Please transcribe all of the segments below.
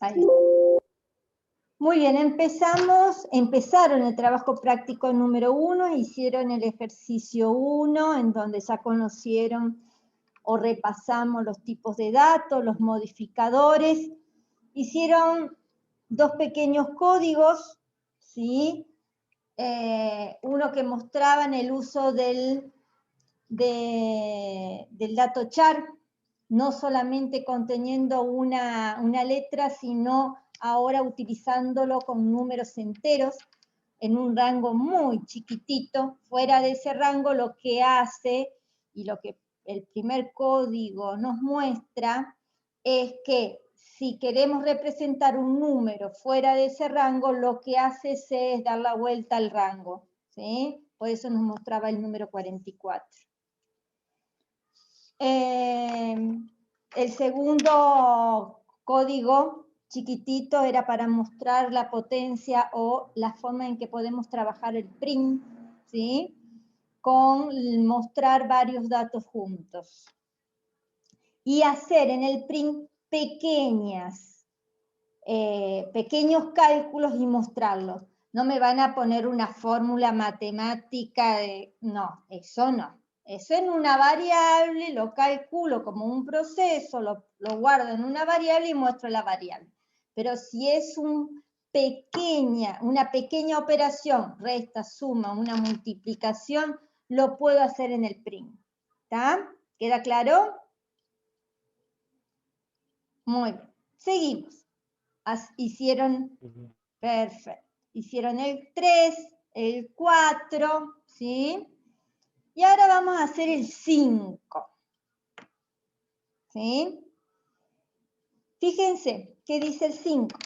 Ahí está. Muy bien, empezaron el trabajo práctico número 1, hicieron el ejercicio 1, en donde ya conocieron o repasamos los tipos de datos, los modificadores, hicieron 2 pequeños códigos, ¿sí? Uno que mostraban el uso del DatoChart, no solamente conteniendo una letra, sino ahora utilizándolo con números enteros en un rango muy chiquitito. Fuera de ese rango lo que hace, y lo que el primer código nos muestra, es que si queremos representar un número fuera de ese rango, lo que hace es dar la vuelta al rango, ¿sí? Por eso nos mostraba el número 44. El segundo código chiquitito era para mostrar la potencia o la forma en que podemos trabajar el print, ¿sí? Con mostrar varios datos juntos. Y hacer en el print pequeños cálculos y mostrarlos. No me van a poner una fórmula matemática no, eso no. Eso en una variable lo calculo como un proceso, lo guardo en una variable y muestro la variable. Pero si es una pequeña operación, resta, suma, una multiplicación, lo puedo hacer en el print. ¿Está? ¿Queda claro? Muy bien. Seguimos. Hicieron, perfecto. Hicieron el 3, el 4, ¿sí? Y ahora vamos a hacer el 5. ¿Sí? Fíjense, ¿qué dice el 5?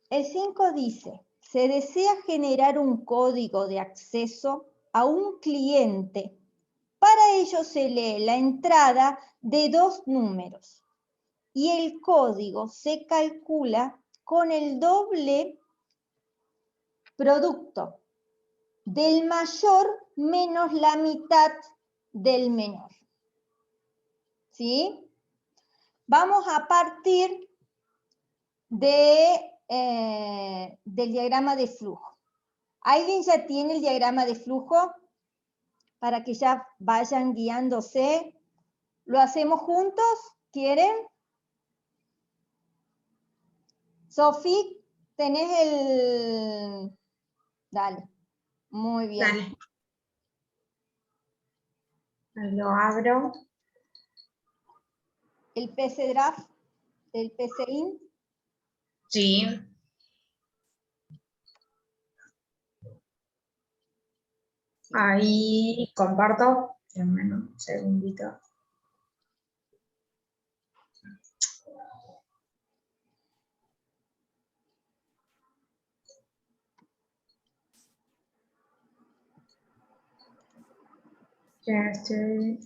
El 5 dice, se desea generar un código de acceso a un cliente. Para ello se lee la entrada de 2 números y el código se calcula con el doble producto del mayor menos la mitad del menor. ¿Sí? Vamos a partir del diagrama de flujo. ¿Alguien ya tiene el diagrama de flujo? Para que ya vayan guiándose. ¿Lo hacemos juntos? ¿Quieren? Sofi, ¿tenés el...? Dale. Muy bien. Dale. Lo abro. ¿El PC Draft del PCInt? Sí. Ahí comparto. Un segundito. Ya estoy.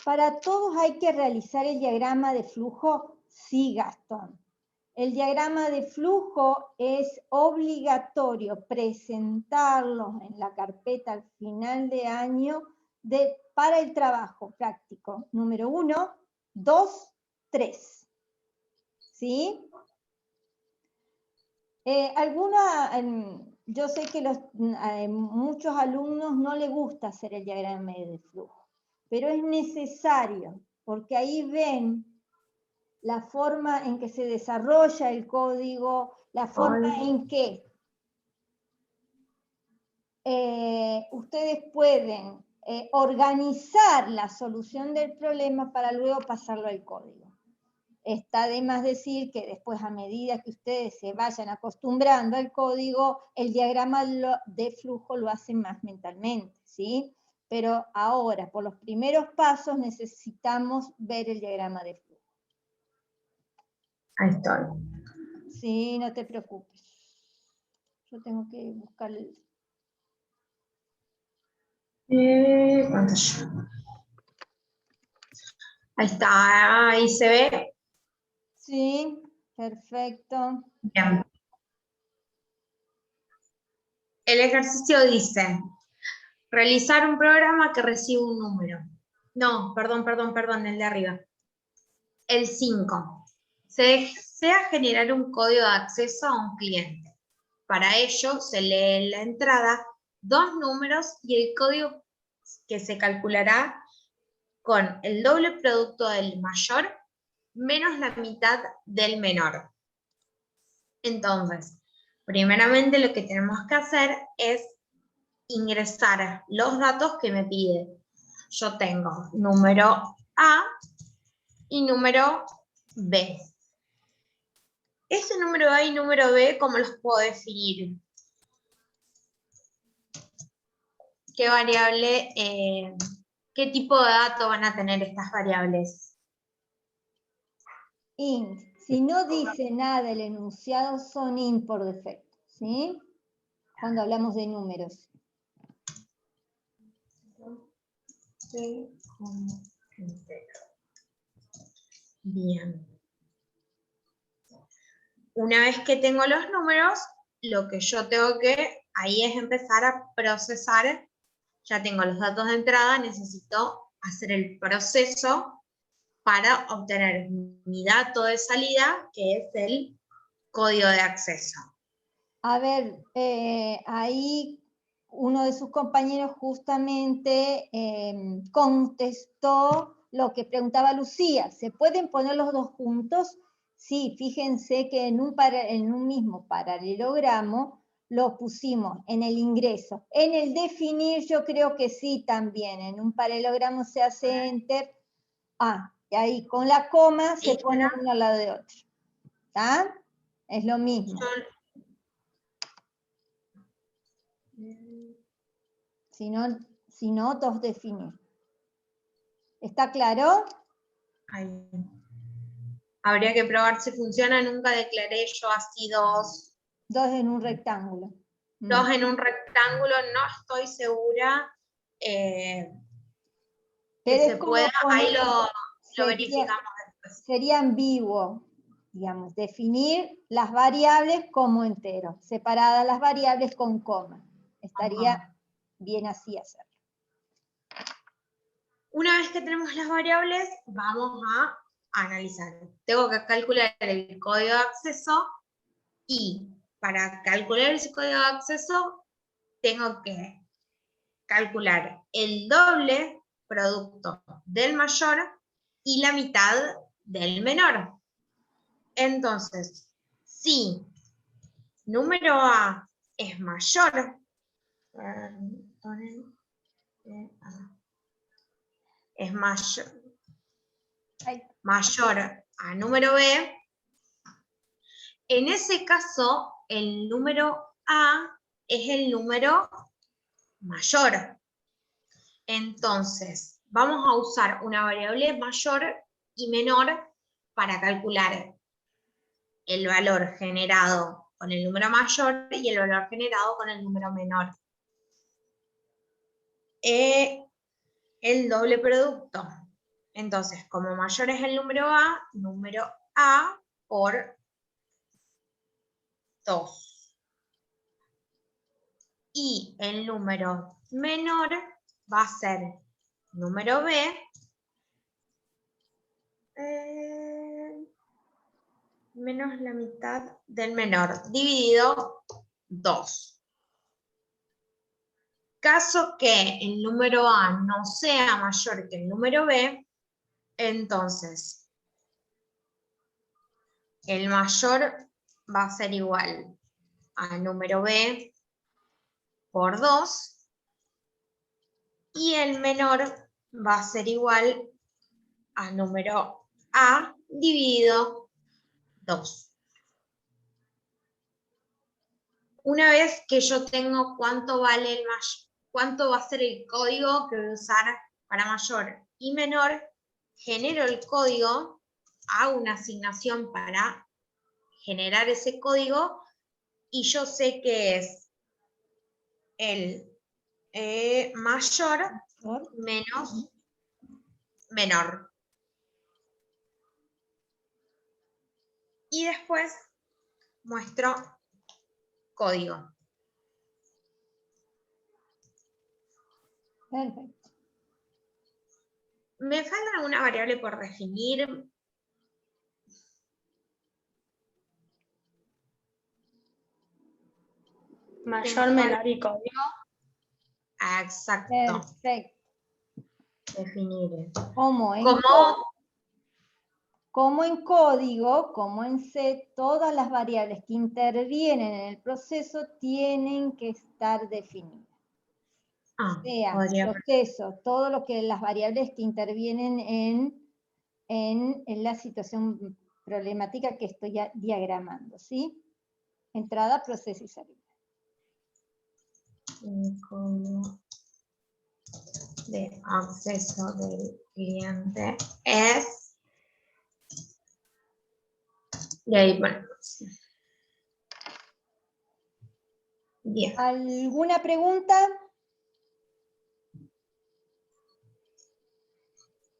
¿Para todos hay que realizar el diagrama de flujo? Sí, Gastón. El diagrama de flujo es obligatorio presentarlo en la carpeta al final de año para el trabajo práctico. Número 1, 2, 3. ¿Sí? Yo sé que muchos alumnos no les gusta hacer el diagrama de flujo, pero es necesario, porque ahí ven la forma en que se desarrolla el código, la forma en que ustedes pueden organizar la solución del problema para luego pasarlo al código. Está de más decir que después, a medida que ustedes se vayan acostumbrando al código, el diagrama de flujo lo hacen más mentalmente, ¿sí? Pero ahora, por los primeros pasos, necesitamos ver el diagrama de flujo. Ahí estoy. Sí, no te preocupes. Yo tengo que buscar el... Pantalla. Ahí está, ahí se ve. Sí, perfecto. Bien. El ejercicio dice, realizar un programa que recibe un número. No, perdón, el de arriba. El 5. Se desea generar un código de acceso a un cliente. Para ello, se lee en la entrada 2 números y el código que se calculará con el doble producto del mayor menos la mitad del menor. Entonces, primeramente lo que tenemos que hacer es ingresar los datos que me pide. Yo tengo número A y número B. Ese número A y número B, ¿cómo los puedo definir? ¿Qué variable, qué tipo de datos van a tener estas variables? Int. Si no dice nada el enunciado, son int por defecto, ¿sí? Cuando hablamos de números. Bien. Una vez que tengo los números, lo que yo tengo que, ahí es empezar a procesar. Ya tengo los datos de entrada, necesito hacer el proceso para obtener mi dato de salida, que es el código de acceso. A ver, ahí uno de sus compañeros justamente contestó lo que preguntaba Lucía. ¿Se pueden poner los dos juntos? Sí, fíjense que en un mismo paralelogramo lo pusimos en el ingreso. En el definir yo creo que sí también. En un paralelogramo se hace enter. Y ahí con la coma se pone uno al lado de otro. ¿Está? Es lo mismo. Si no, dos definir. ¿Está claro? Ahí. Habría que probar si funciona. Nunca declaré yo así dos. Dos en un rectángulo. Dos en un rectángulo, no estoy segura que se pueda. Ahí lo verificamos después. Sería ambiguo, digamos, definir las variables como enteros, separadas las variables con coma. Estaría bien así hacerlo. Una vez que tenemos las variables, vamos a analizar. Tengo que calcular el código de acceso y para calcular ese código de acceso tengo que calcular el doble producto del mayor y la mitad del menor. Entonces, si número A es mayor, mayor a número B, en ese caso el número A es el número mayor. Entonces, vamos a usar una variable mayor y menor para calcular el valor generado con el número mayor y el valor generado con el número menor. El doble producto. Entonces, como mayor es el número A por 2. Y el número menor va a ser número B menos la mitad del menor, dividido 2. Caso que el número A no sea mayor que el número B, entonces el mayor va a ser igual a número B por 2 y el menor va a ser igual a número A dividido 2. Una vez que yo tengo cuánto va a ser el código que voy a usar para mayor y menor, genero el código, hago una asignación para generar ese código y yo sé que es el mayor menos menor. Y después muestro código. Perfecto. ¿Me falta alguna variable por definir? Mayor, menor y código. Exacto. Perfecto. Definir. Como en código, como en C, todas las variables que intervienen en el proceso tienen que estar definidas. O sea, proceso, todo lo que las variables que intervienen en la situación problemática que estoy diagramando, ¿sí? Entrada, proceso y salida. Código de acceso del cliente es... Y ahí, bueno. Bien. ¿Alguna pregunta?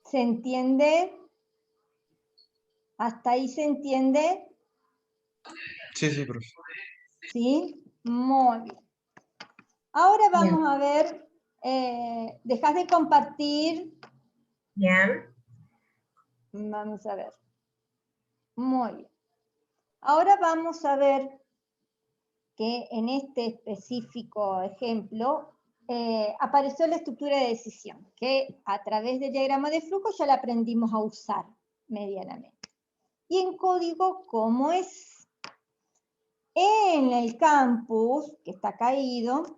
¿Se entiende? ¿Hasta ahí se entiende? Sí, sí, profe. ¿Sí? Muy bien. Ahora vamos a ver, ¿dejás de compartir? Bien. Vamos a ver. Muy bien. Ahora vamos a ver que en este específico ejemplo apareció la estructura de decisión, que a través del diagrama de flujo ya la aprendimos a usar medianamente. Y en código, ¿cómo es? En el campus, que está caído,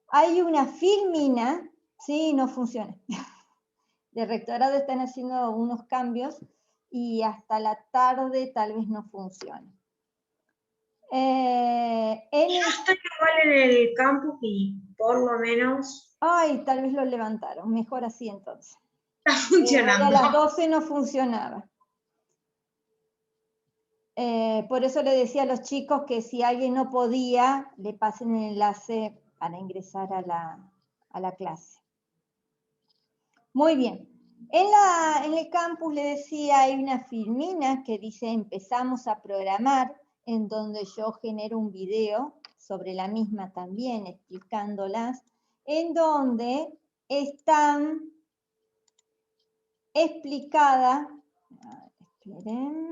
hay una filmina, sí, no funciona. De rectorado están haciendo unos cambios y hasta la tarde tal vez no funcione. Yo estoy igual en el campus y por lo menos... Ay, tal vez lo levantaron, mejor así entonces. Está funcionando. A las 12 no funcionaba. Por eso le decía a los chicos que si alguien no podía, le pasen el enlace para ingresar a la clase. Muy bien. En el campus le decía, hay una filmina que dice empezamos a programar, en donde yo genero un video sobre la misma también, explicándolas, en donde están explicadas, esperen.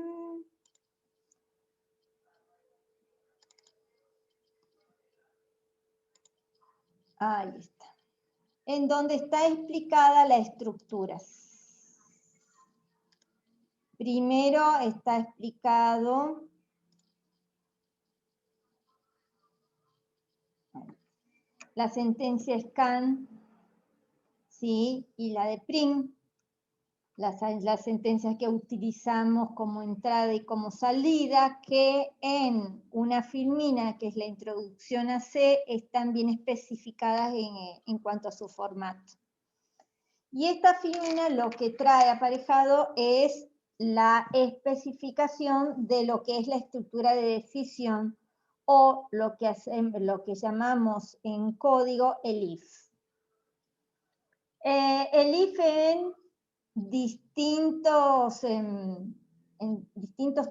Ahí está. En donde está explicada la estructura. Primero está explicado la sentencia scan, ¿sí? Y la de print, las sentencias que utilizamos como entrada y como salida, que en una filmina, que es la introducción a C, están bien especificadas en cuanto a su formato. Y esta filmina lo que trae aparejado es la especificación de lo que es la estructura de decisión o lo que llamamos en código el if. El if en distintos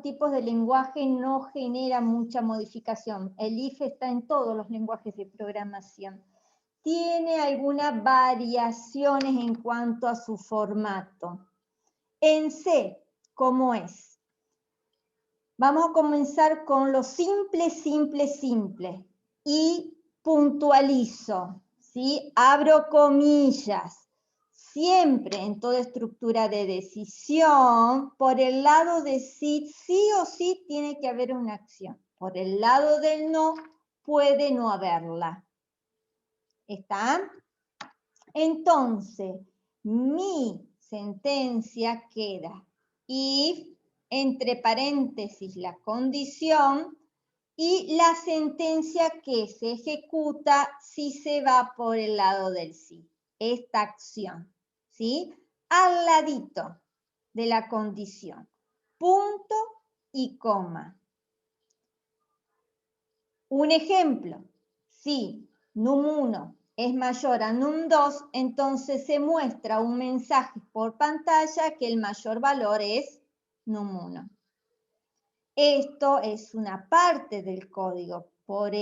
tipos de lenguaje no genera mucha modificación. El if está en todos los lenguajes de programación. Tiene algunas variaciones en cuanto a su formato. En C, ¿cómo es? Vamos a comenzar con lo simple, simple, simple. Y puntualizo, ¿sí? Abro comillas. Siempre en toda estructura de decisión, por el lado de sí, sí o sí tiene que haber una acción. Por el lado del no, puede no haberla. ¿Está? Entonces, mi sentencia queda if, entre paréntesis, la condición, y la sentencia que se ejecuta si se va por el lado del sí. Esta acción, ¿sí? Al ladito de la condición. Punto y coma. Un ejemplo, si num1 es mayor a num2, entonces se muestra un mensaje por pantalla que el mayor valor es num1. Esto es una parte del código, por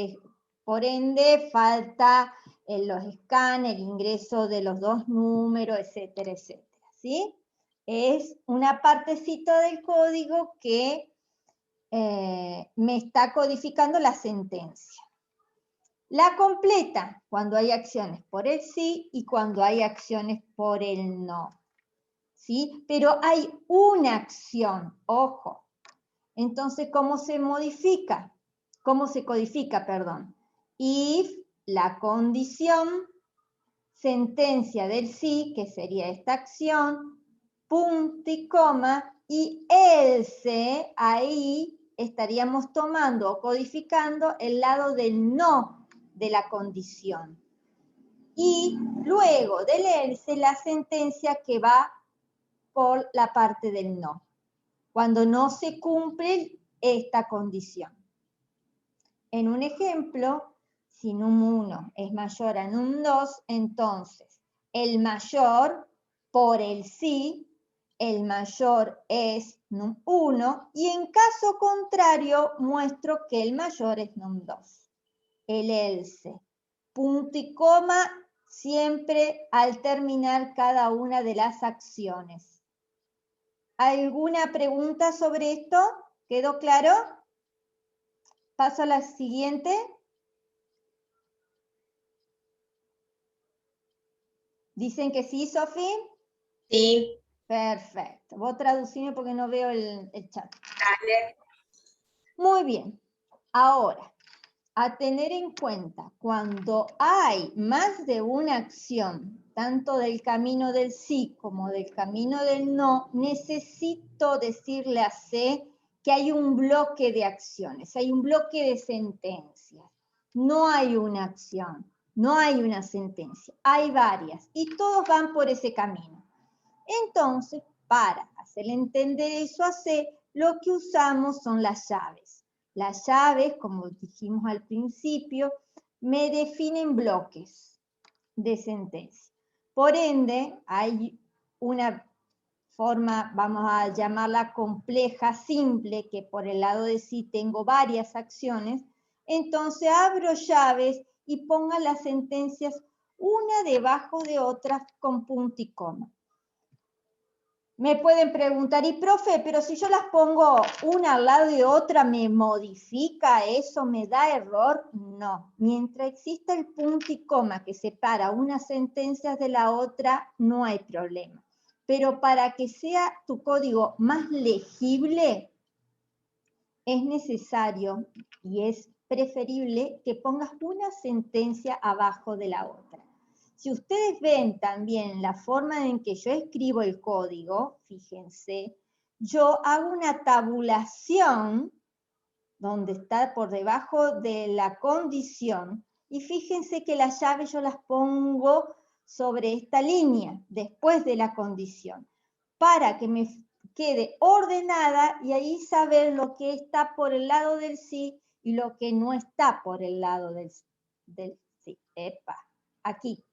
ende falta los scans, el ingreso de los dos números, etcétera, etcétera, ¿sí? Es una partecita del código que me está codificando la sentencia. La completa cuando hay acciones por el sí y cuando hay acciones por el no. ¿Sí? Pero hay una acción, ojo. Entonces, ¿cómo se modifica? ¿Cómo se codifica, perdón? If la condición, sentencia del sí, que sería esta acción, punto y coma, y else, ahí estaríamos tomando o codificando el lado del no de la condición. Y luego del else, la sentencia que va por la parte del no, cuando no se cumple esta condición. En un ejemplo, si num1 es mayor a num2, entonces el mayor por el sí, el mayor es num1, y en caso contrario muestro que el mayor es num2. El else, punto y coma, siempre al terminar cada una de las acciones. ¿Alguna pregunta sobre esto? ¿Quedó claro? Paso a la siguiente. ¿Dicen que sí, Sofi? Sí. Perfecto. Vos traducime porque no veo el chat. Dale. Muy bien. Ahora, a tener en cuenta, cuando hay más de una acción, tanto del camino del sí como del camino del no, necesito decirle a C que hay un bloque de acciones, hay un bloque de sentencias. No hay una acción, no hay una sentencia, hay varias y todos van por ese camino. Entonces, para hacerle entender eso a C, lo que usamos son las llaves. Las llaves, como dijimos al principio, me definen bloques de sentencia. Por ende, hay una forma, vamos a llamarla compleja, simple, que por el lado de sí tengo varias acciones. Entonces abro llaves y pongo las sentencias una debajo de otra con punto y coma. Me pueden preguntar, y profe, pero si yo las pongo una al lado de otra, ¿me modifica eso? ¿Me da error? No. Mientras exista el punto y coma que separa unas sentencias de la otra, no hay problema. Pero para que sea tu código más legible, es necesario y es preferible que pongas una sentencia abajo de la otra. Si ustedes ven también la forma en que yo escribo el código, fíjense, yo hago una tabulación donde está por debajo de la condición y fíjense que las llaves yo las pongo sobre esta línea, después de la condición, para que me quede ordenada y ahí saber lo que está por el lado del sí y lo que no está por el lado del sí. Epa, aquí.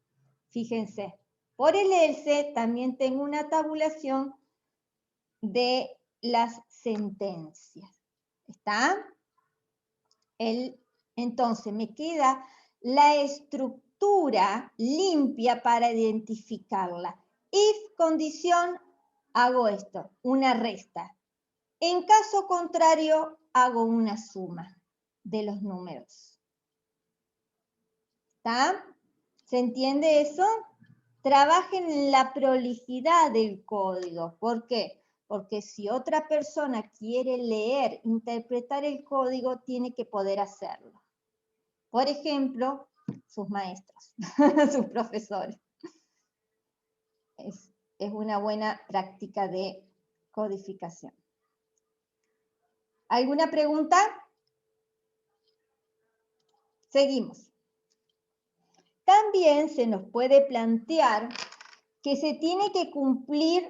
Fíjense, por el else también tengo una tabulación de las sentencias. ¿Está? Entonces me queda la estructura limpia para identificarla. If condición, hago esto, una resta. En caso contrario, hago una suma de los números. ¿Está? ¿Se entiende eso? Trabajen en la prolijidad del código. ¿Por qué? Porque si otra persona quiere leer, interpretar el código, tiene que poder hacerlo. Por ejemplo, sus maestros, sus profesores. Es una buena práctica de codificación. ¿Alguna pregunta? Seguimos. También se nos puede plantear que se tiene que cumplir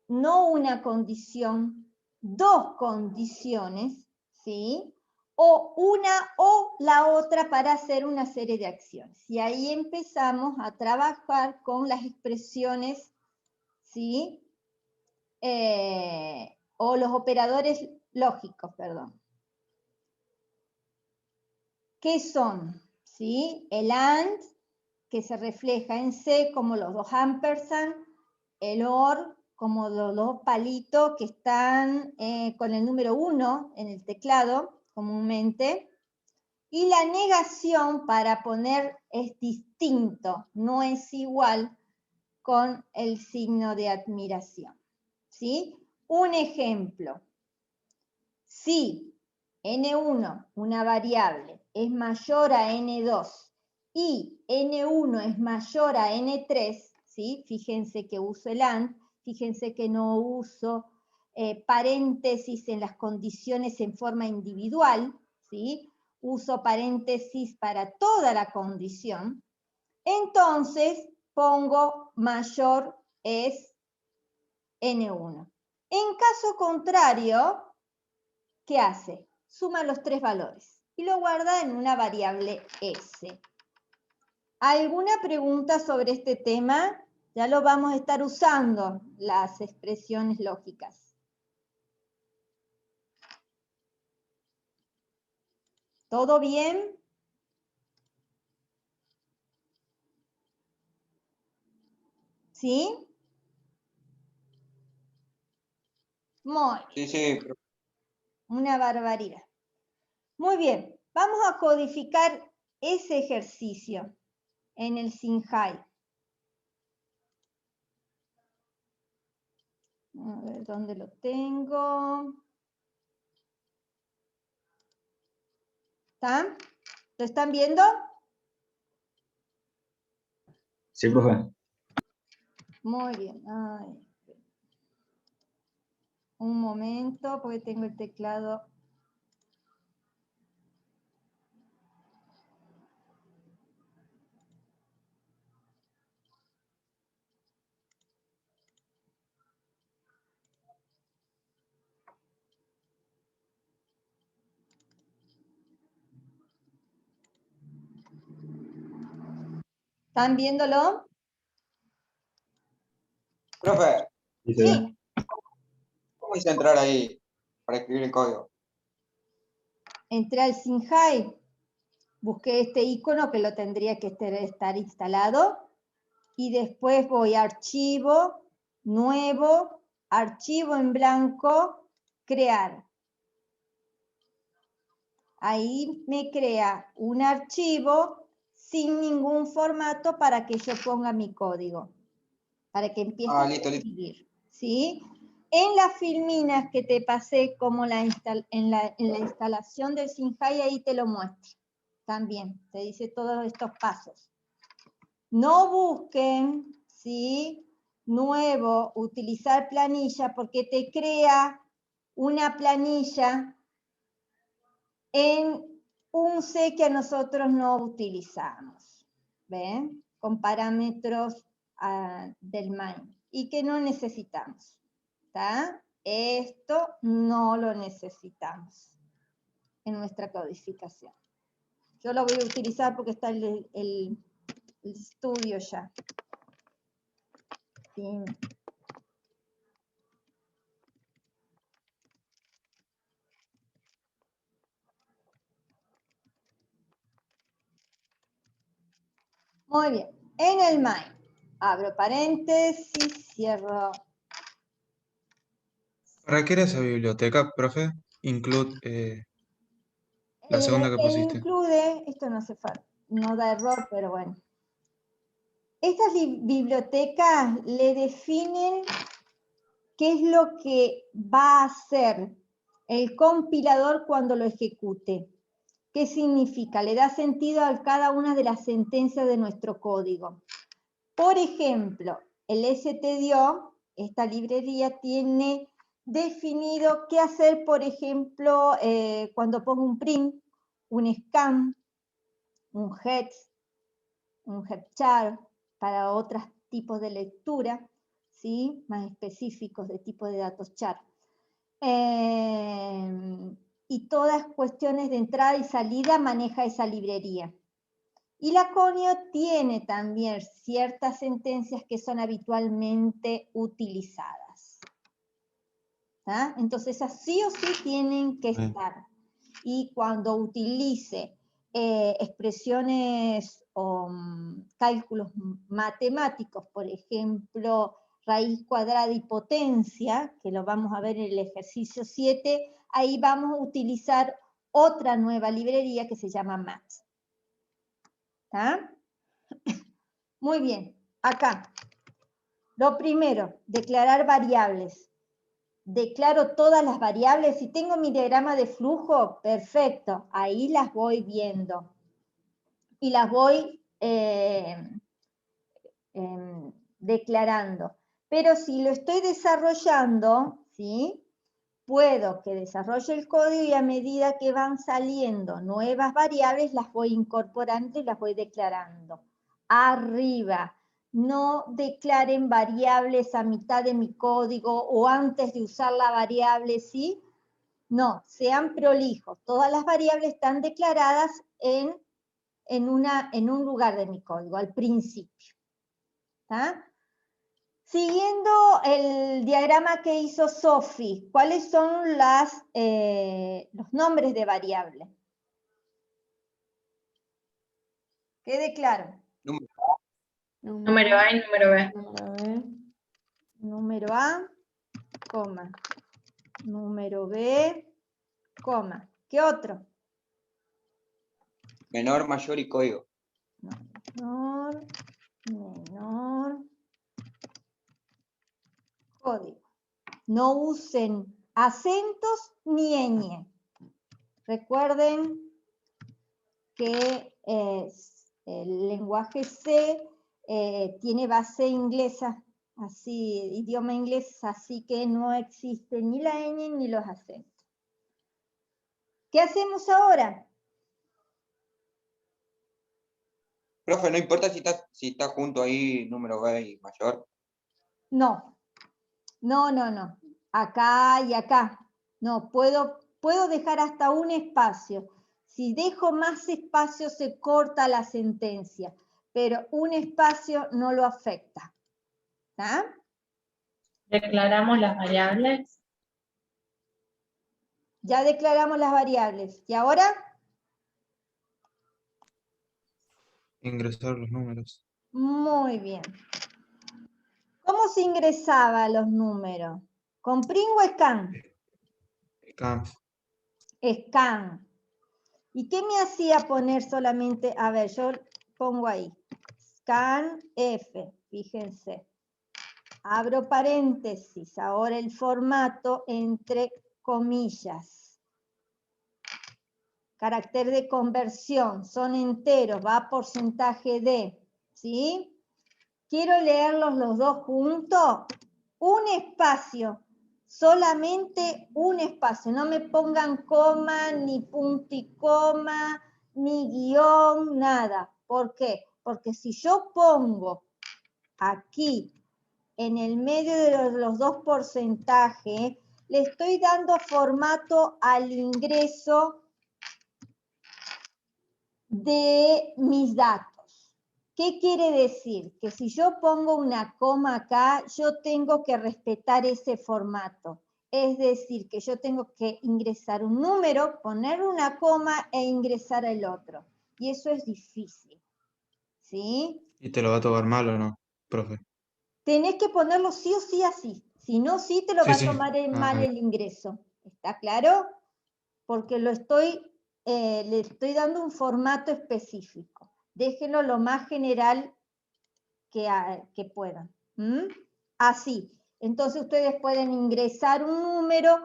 no una condición, dos condiciones, ¿sí? O una o la otra para hacer una serie de acciones. Y ahí empezamos a trabajar con las expresiones, ¿sí? O los operadores lógicos, perdón. ¿Qué son? ¿Sí? El AND, que se refleja en C como los dos ampersand, el OR como los dos palitos que están con el número 1 en el teclado comúnmente, Y la negación para poner es distinto, no es igual con el signo de admiración. ¿Sí? Un ejemplo. Si N1, una variable, es mayor a N2 y N1 es mayor a N3, ¿sí? Fíjense que uso el AND, fíjense que no uso paréntesis en las condiciones en forma individual, ¿sí? Uso paréntesis para toda la condición. Entonces pongo mayor es N1. En caso contrario, ¿qué hace? Suma los tres valores y lo guarda en una variable S. ¿Alguna pregunta sobre este tema? Ya lo vamos a estar usando, las expresiones lógicas. ¿Todo bien? ¿Sí? Muy bien. Sí, sí, profe. Una barbaridad. Muy bien, vamos a codificar ese ejercicio en el Sinjai. A ver dónde lo tengo. ¿Están? ¿Lo están viendo? Sí, profe. Muy bien. Ay, un momento, porque tengo el teclado. ¿Están viéndolo? Profe, Sí. ¿cómo hice entrar ahí para escribir el código? Entré al Sinjai, busqué este icono que lo tendría que estar instalado y después voy a archivo, nuevo, archivo en blanco, crear. Ahí me crea un archivo sin ningún formato para que yo ponga mi código, para que empiece a Listo. escribir, ¿sí? En las filminas que te pasé como en la instalación del Sinjai, ahí te lo muestro. También te dice todos estos pasos. No busquen, ¿sí? Nuevo, utilizar planilla, porque te crea una planilla en un C que nosotros no utilizamos, ¿ven? Con parámetros del main y que no necesitamos, ¿está? Esto no lo necesitamos en nuestra codificación. Yo lo voy a utilizar porque está el estudio ya. Sí. Muy bien, en el main, abro paréntesis, cierro. ¿Para qué era esa biblioteca, profe? Include la segunda que El pusiste. include, esto no hace falta, no da error, pero bueno. Estas bibliotecas le definen qué es lo que va a hacer el compilador cuando lo ejecute. ¿Qué significa? Le da sentido a cada una de las sentencias de nuestro código. Por ejemplo, el stdio, esta librería, tiene definido qué hacer, por ejemplo, cuando pongo un print, un scan, un hex, un hepchar, para otros tipos de lectura, ¿sí? Más específicos de tipo de datos char. Y todas cuestiones de entrada y salida maneja esa librería. Y la Conio tiene también ciertas sentencias que son habitualmente utilizadas. ¿Ah? Entonces, esas sí o sí tienen que estar. Y cuando utilice expresiones o cálculos matemáticos, por ejemplo, raíz cuadrada y potencia, que lo vamos a ver en el ejercicio 7, ahí vamos a utilizar otra nueva librería que se llama Math. ¿Está? Muy bien, acá. Lo primero, declarar variables. Declaro todas las variables. Si tengo mi diagrama de flujo, perfecto, ahí las voy viendo. Y las voy declarando. Pero si lo estoy desarrollando, ¿sí? Puedo que desarrolle el código y a medida que van saliendo nuevas variables, las voy incorporando y las voy declarando. Arriba, no declaren variables a mitad de mi código o antes de usar la variable, ¿sí? No, sean prolijos. Todas las variables están declaradas en un lugar de mi código, al principio. ¿Está? Siguiendo el diagrama que hizo Sophie, ¿cuáles son los nombres de variables? Quede claro. Número A y número B. Número A, coma. Número B, coma. ¿Qué otro? Menor, mayor y código. Menor, código. No usen acentos ni ñ. Recuerden que el lenguaje C tiene base inglesa, así, idioma inglés, así que no existe ni la ñ ni los acentos. ¿Qué hacemos ahora? Profe, no importa si está junto ahí número B y mayor. No. Acá y acá. No, puedo dejar hasta un espacio. Si dejo más espacio se corta la sentencia, pero un espacio no lo afecta. ¿Está? Declaramos las variables. Ya declaramos las variables. ¿Y ahora? Ingresar los números. Muy bien. ¿Cómo se ingresaba los números? ¿Con print o scan? Scan. Scan. ¿Y qué me hacía poner solamente? A ver, yo pongo ahí. Scan F, fíjense. Abro paréntesis, ahora el formato entre comillas. Carácter de conversión, son enteros, va a porcentaje de, ¿sí? Quiero leerlos los dos juntos. Un espacio, solamente un espacio. No me pongan coma, ni punto y coma, ni guión, nada. ¿Por qué? Porque si yo pongo aquí en el medio de los dos porcentajes, le estoy dando formato al ingreso de mis datos. ¿Qué quiere decir? Que si yo pongo una coma acá, yo tengo que respetar ese formato. Es decir, que yo tengo que ingresar un número, poner una coma e ingresar el otro. Y eso es difícil. ¿Sí? ¿Y te lo va a tomar mal o no, profe? Tenés que ponerlo sí o sí así. Si no, sí te lo Sí, va a sí. tomar mal Ah, el ingreso. ¿Está claro? Porque le estoy dando un formato específico. Déjenlo lo más general que puedan. ¿Mm? Así. Entonces ustedes pueden ingresar un número,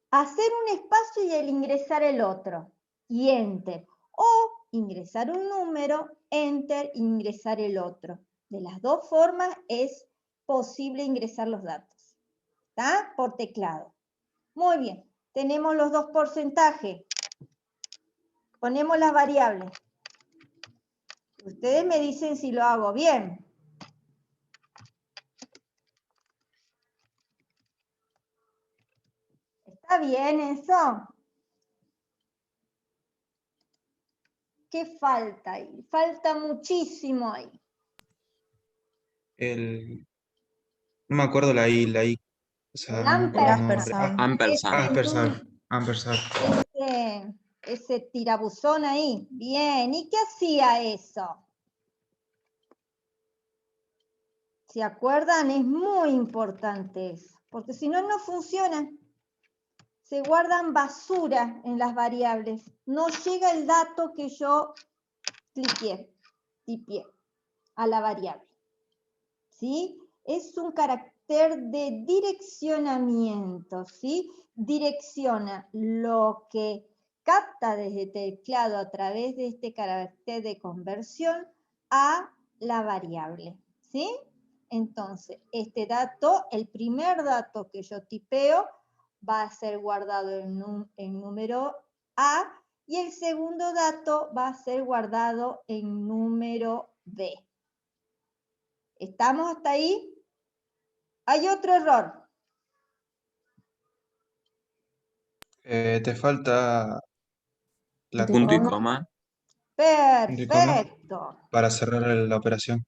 hacer un espacio y el ingresar el otro. Y enter. O ingresar un número, enter, ingresar el otro. De las dos formas es posible ingresar los datos. ¿Está? Por teclado. Muy bien. Tenemos los dos porcentajes. Ponemos las variables. Ustedes me dicen si lo hago bien. ¿Está bien eso? ¿Qué falta ahí? Falta muchísimo ahí. no me acuerdo la I. O sea, El no me acuerdo el nombre. ampersand. Ampersand. Ampersand. Ese tirabuzón ahí. Bien, ¿y qué hacía eso? ¿Se acuerdan? Es muy importante eso, porque si no, no funciona. se guardan basura en las variables. No llega el dato que yo tipié a la variable. ¿Sí? Es un carácter de direccionamiento, ¿sí? Direcciona lo que capta desde el teclado a través de este carácter de conversión a la variable, ¿sí? Entonces, este dato, el primer dato que yo tipeo, va a ser guardado en número A y el segundo dato va a ser guardado en número B. ¿Estamos hasta ahí? Hay otro error. Te falta la Punto y coma coma. Perfecto. para cerrar la operación.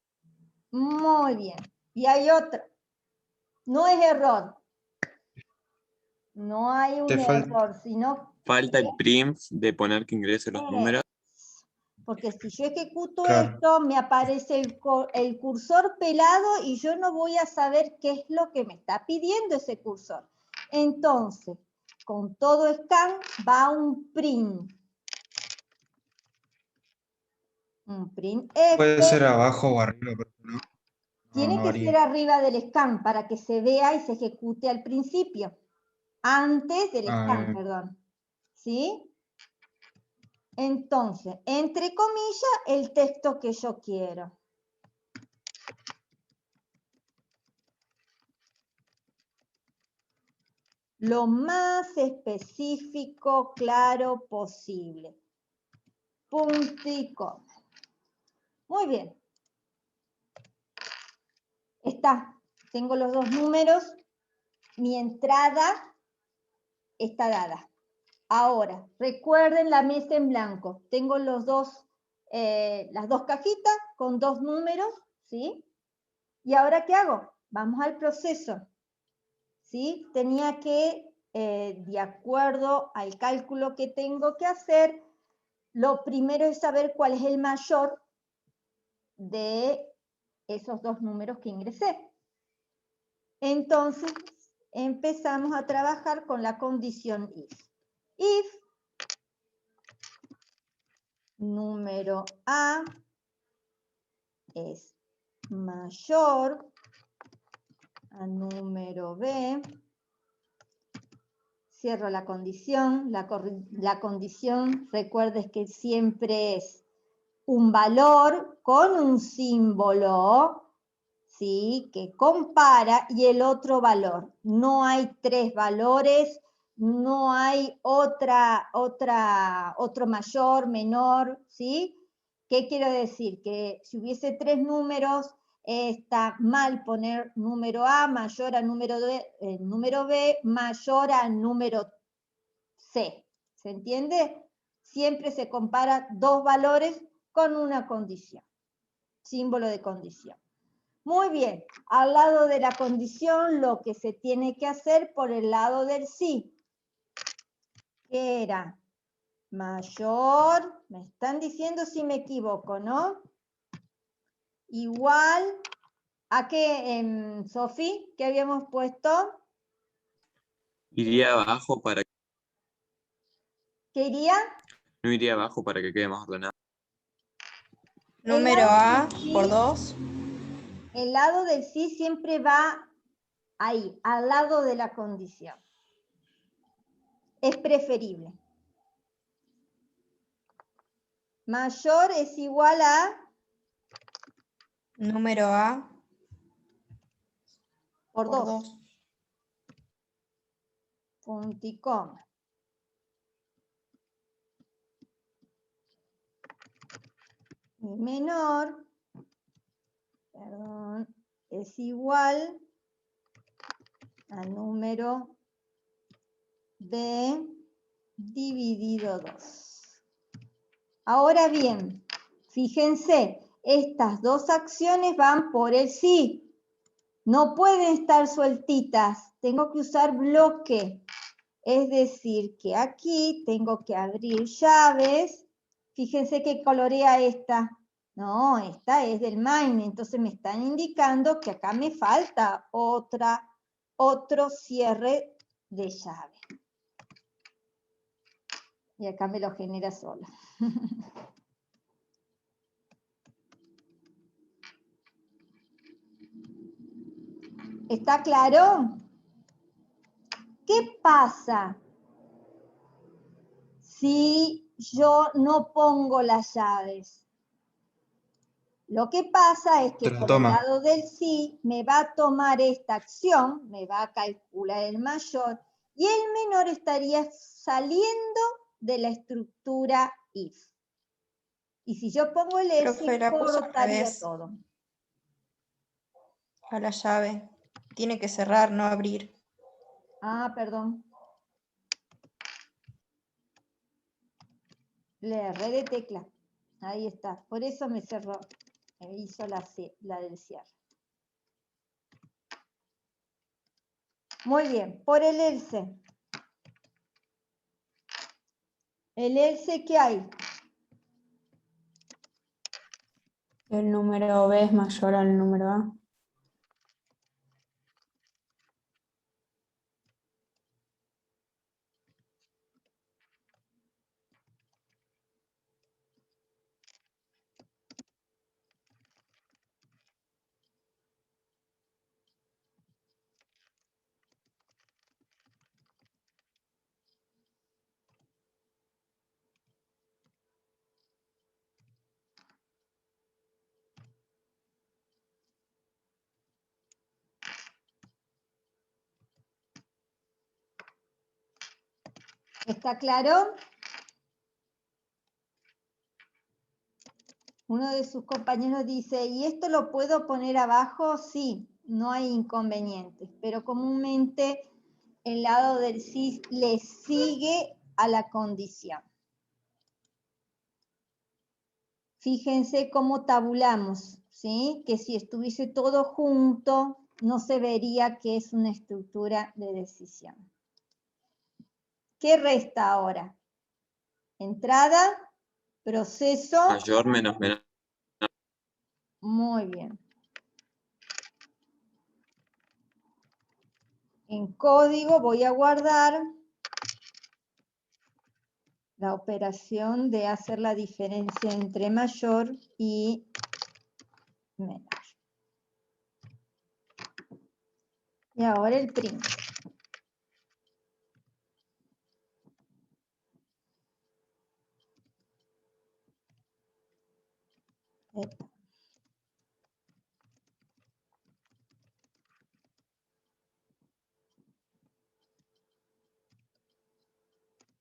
Muy bien. Y hay otro. No es error. No hay Te un error, sino Falta el print de poner que ingrese los números. porque si yo ejecuto Claro. esto, me aparece el cursor pelado y yo no voy a saber qué es lo que me está pidiendo ese cursor. Entonces, con todo scan va un print. Un print Puede F. ser abajo o arriba, pero no. Tiene no que varía. ser arriba del scan para que se vea y se ejecute al principio. Antes del scan, perdón. ¿Sí? Entonces, entre comillas, el texto que yo quiero. Lo más específico, claro posible. Punto y coma. Muy bien. Está. Tengo los dos números. Mi entrada está dada. Ahora, recuerden la mesa en blanco. Tengo las dos cajitas con dos números, ¿sí? ¿Y ahora qué hago? Vamos al proceso. ¿Sí? Tenía que, de acuerdo al cálculo que tengo que hacer, lo primero es saber cuál es el mayor de esos dos números que ingresé. Entonces, empezamos a trabajar con la condición if. If número A es mayor a número B, cierro la condición. La condición, recuerdes que siempre es un valor con un símbolo, ¿sí? Que compara y el otro valor. No hay tres valores, no hay otro mayor, menor, ¿sí? ¿Qué quiero decir? Que si hubiese tres números, está mal poner número A mayor a número B mayor al número C. ¿Se entiende? Siempre se compara dos valores con una condición. Símbolo de condición. Muy bien. Al lado de la condición, lo que se tiene que hacer por el lado del sí. ¿Qué era? Mayor. Me están diciendo si me equivoco, ¿no? Igual a qué, Sofi, ¿qué habíamos puesto? Iría abajo para ¿Qué iría? no iría abajo para que quede más ordenado. Número A por 2. El lado del sí siempre va ahí, al lado de la condición. Es preferible. Mayor es igual a Número A por por 2. 2. Punto y coma. Y menor, perdón, es igual a número B dividido 2. Ahora bien, fíjense, estas dos acciones van por el sí. No pueden estar sueltitas, tengo que usar bloque. Es decir, que aquí tengo que abrir llaves. Fíjense que colorea esta. No, esta es del main, entonces me están indicando que acá me falta otro cierre de llave. Y acá me lo genera solo. ¿Está claro? ¿Qué pasa si yo no pongo las llaves? Lo que pasa es que Te las por el toma. lado del sí me va a tomar esta acción, me va a calcular el mayor, y el menor estaría saliendo de la estructura if. Y si yo pongo el else, Profe, la puso al cortaría revés. todo. A la llave. Tiene que cerrar, no abrir. Ah, perdón. Le erré de tecla. Ahí está. Por eso me cerró. Me hizo la del cierre. Muy bien. Por el else. El else, ¿qué hay? El número B es mayor al número A. ¿Está claro? Uno de sus compañeros dice, ¿y esto lo puedo poner abajo? Sí, no hay inconvenientes, pero comúnmente el lado del sí le sigue a la condición. Fíjense cómo tabulamos, ¿sí? Que si estuviese todo junto, no se vería que es una estructura de decisión. ¿Qué resta ahora? Entrada, proceso. Mayor menos menor. Muy bien. En código voy a guardar la operación de hacer la diferencia entre mayor y menor. Y ahora el print.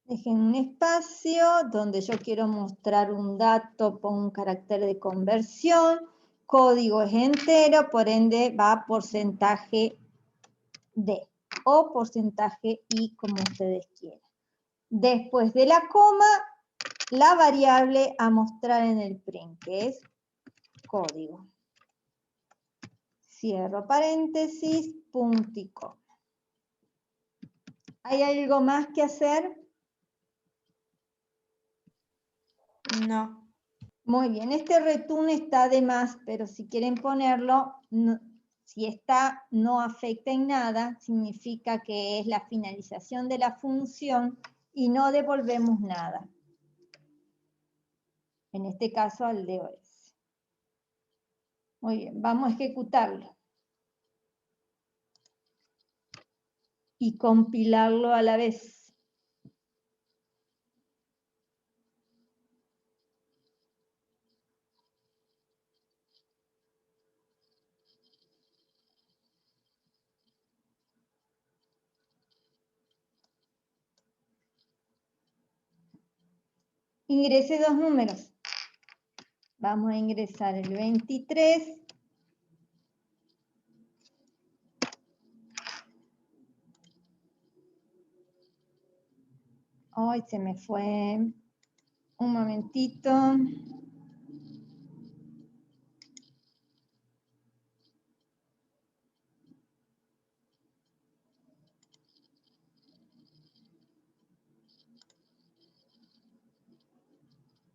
Dejen un espacio donde yo quiero mostrar un dato, pongo un carácter de conversión, código es entero, por ende va a porcentaje D o porcentaje I, como ustedes quieran. Después de la coma, la variable a mostrar en el print, que es código. Cierro paréntesis, punto y coma. ¿Hay algo más que hacer? No. Muy bien, este return está de más, pero si quieren ponerlo, si está no afecta en nada, significa que es la finalización de la función y no devolvemos nada. En este caso al DOS. Muy bien, vamos a ejecutarlo. Y compilarlo a la vez. Ingrese dos números. Vamos a ingresar el 23. Ay, se me fue. Un momentito.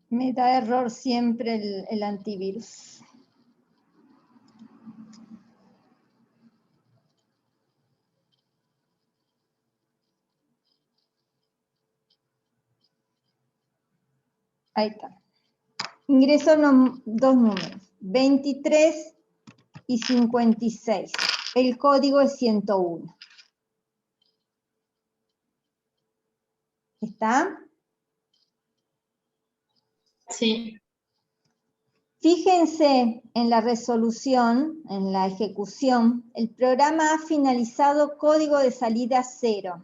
Me da error siempre el antivirus. Ahí está. Ingreso dos números, 23 y 56. El código es 101. ¿Está? Sí. Fíjense en la resolución, en la ejecución, el programa ha finalizado código de salida 0.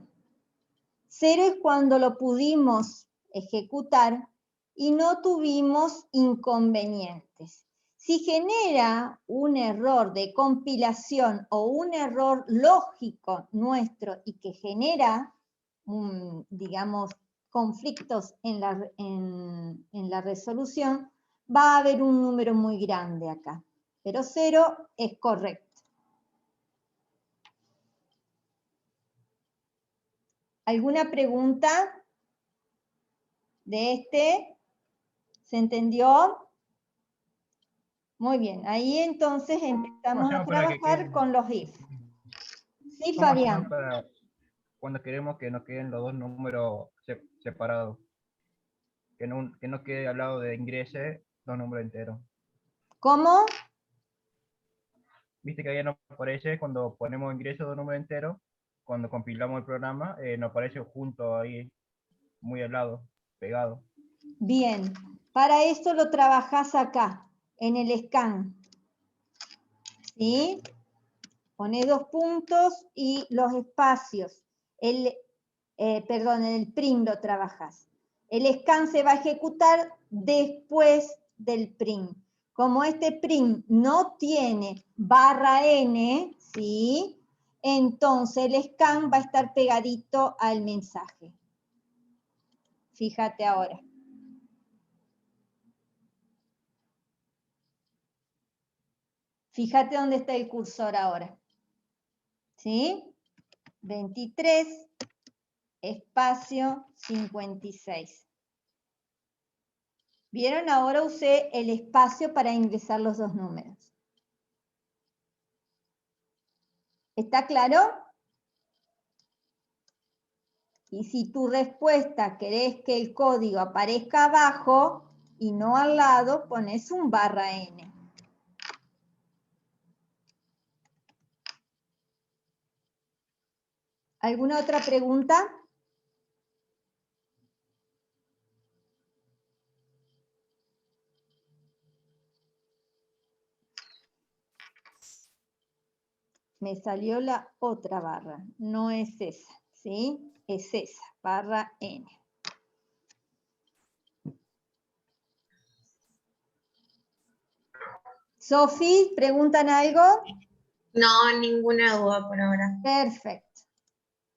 0 es cuando lo pudimos ejecutar y no tuvimos inconvenientes. Si genera un error de compilación o un error lógico nuestro y que genera, digamos, conflictos en la resolución, va a haber un número muy grande acá. Pero 0 es correcto. ¿Alguna pregunta de este? ¿Se entendió? Muy bien, ahí entonces empezamos a trabajar con los if. Sí, ¿Cómo hacemos Fabián. para cuando queremos que nos queden los dos números separados? Que no quede al lado de ingrese dos números enteros. ¿Cómo? Viste que ahí nos aparece cuando ponemos ingreso dos números enteros, cuando compilamos el programa, nos aparece junto ahí, muy al lado, pegado. Bien, para esto lo trabajás acá, en el scan. ¿Sí? Ponés dos puntos y los espacios. En el print lo trabajás. El scan se va a ejecutar después del print. Como este print no tiene /n, ¿sí? Entonces el scan va a estar pegadito al mensaje. Fíjate ahora. Fíjate dónde está el cursor ahora. ¿Sí? 23, espacio 56. ¿Vieron? Ahora usé el espacio para ingresar los dos números. ¿Está claro? Y si tu respuesta querés que el código aparezca abajo y no al lado, pones un /n. ¿Alguna otra pregunta? Me salió la otra barra, no es esa, ¿sí? Es esa, /n. Sofi, ¿preguntan algo? No, ninguna duda por ahora. Perfecto.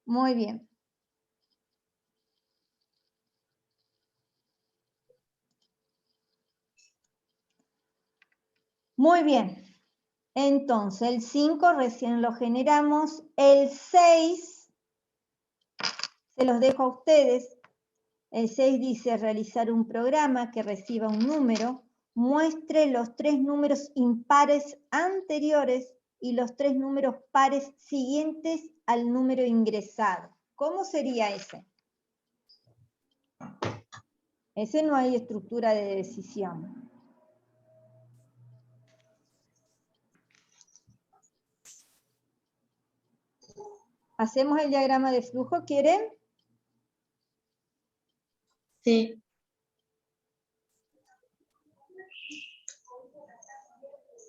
Muy bien. Muy bien. Entonces, el 5 recién lo generamos. El 6, se los dejo a ustedes. El 6 dice realizar un programa que reciba un número, muestre los 3 números impares anteriores y los 3 números pares siguientes al número ingresado. ¿Cómo sería ese? Ese no hay estructura de decisión. ¿Hacemos el diagrama de flujo? ¿Quieren? Sí.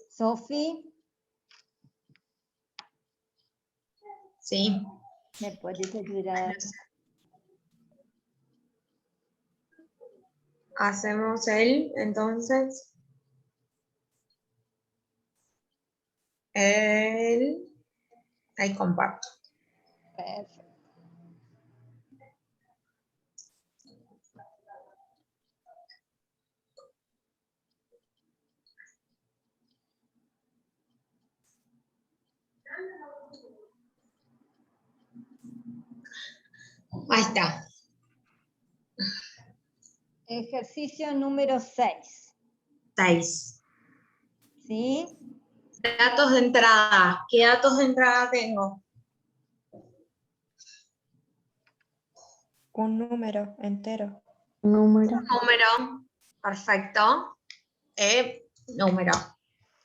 Sofi, Sí. ¿me puedes ayudar? Hacemos entonces, ahí comparto. Perfecto. Ahí está. Ejercicio número 6. 6. ¿Sí? Datos de entrada. ¿Qué datos de entrada tengo? Un número entero. Número. Número. Perfecto. Número.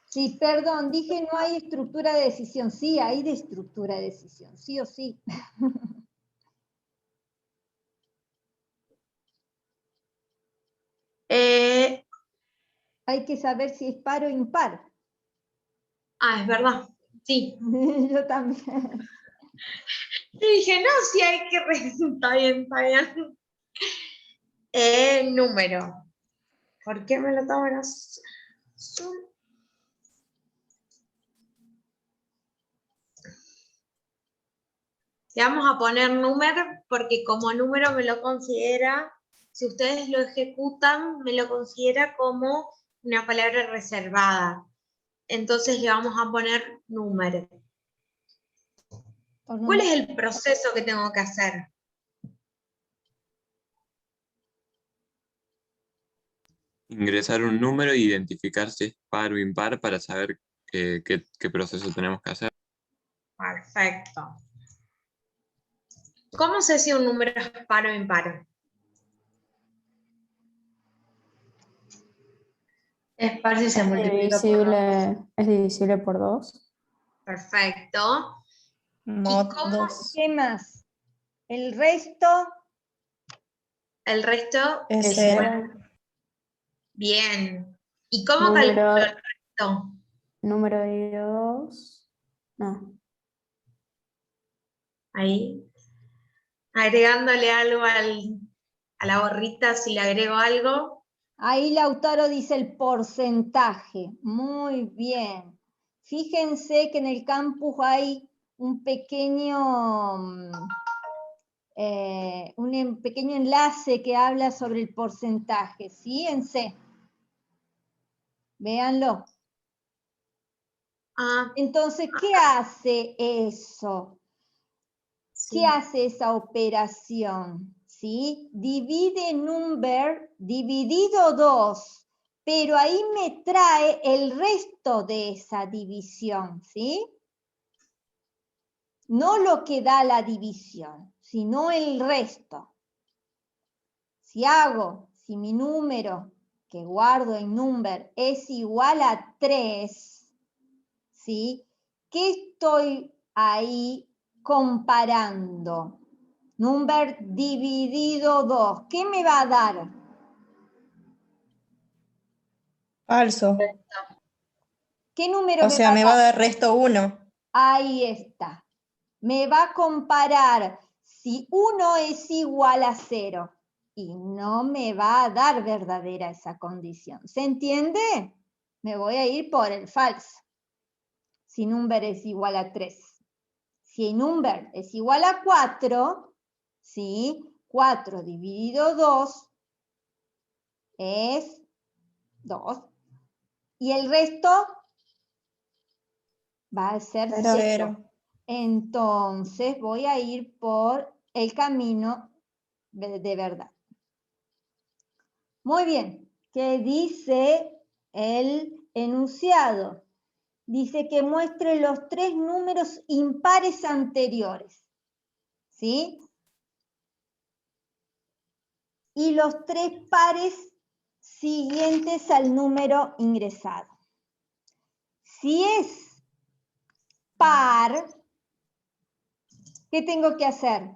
Sí, perdón, dije no hay estructura de decisión. Sí, hay de estructura de decisión, sí o sí. Hay que saber si es par o impar. Es verdad. Sí. Yo también. Y dije, no, sí hay que... Está bien, está bien. Número. ¿Por qué me lo toman azul? Le vamos a poner número porque como número me lo considera, si ustedes lo ejecutan, me lo considera como una palabra reservada. Entonces le vamos a poner número. ¿Cuál es el proceso que tengo que hacer? Ingresar un número e identificar si es par o impar para saber qué proceso tenemos que hacer. Perfecto. ¿Cómo sé si un número es par o impar? Es par si se multiplica por 2. Es divisible por 2. Perfecto. Mod cómo? 2. ¿Qué más? El resto, El resto Es Es 0. bien. ¿Y cómo Número- calculo el resto? Número de 2. No. Ahí. Agregándole algo a la borrita, si le agrego algo. ahí Lautaro dice el porcentaje. Muy bien. Fíjense que en el campus hay un pequeño, pequeño enlace que habla sobre el porcentaje. ¿Sí? En C. Véanlo. Entonces, ¿qué hace eso? Sí. ¿Qué hace esa operación? ¿Sí? Divide number dividido 2, pero ahí me trae el resto de esa división, ¿sí? No lo que da la división, sino el resto. Si mi número que guardo en number es igual a 3, ¿sí? ¿Qué estoy ahí comparando? Number dividido 2. ¿Qué me va a dar? Falso. ¿Qué número O me sea, va a me dar? va a dar resto 1. Ahí está. Me va a comparar si 1 es igual a 0 y no me va a dar verdadera esa condición. ¿Se entiende? Me voy a ir por el falso. Si number es igual a 3. Si number es igual a 4, ¿sí? 4 dividido 2 es 2. Y el resto va a ser 0. 0. Entonces voy a ir por el camino de verdad. Muy bien. ¿Qué dice el enunciado? Dice que muestre los 3 números impares anteriores. ¿Sí? Y los 3 pares siguientes al número ingresado. Si es par, ¿qué tengo que hacer?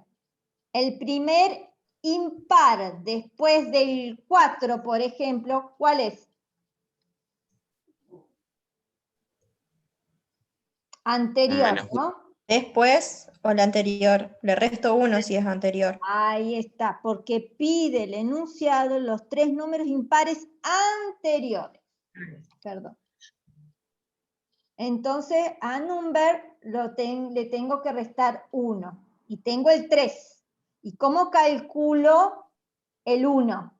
El primer impar después del 4, por ejemplo, ¿cuál es? Anterior, Menos ¿no? Después o la anterior. Le resto 1 si es anterior. Ahí está, porque pide el enunciado los 3 números impares anteriores. Perdón. Entonces, a number le tengo que restar 1. Y tengo el 3. ¿Y cómo calculo el 1?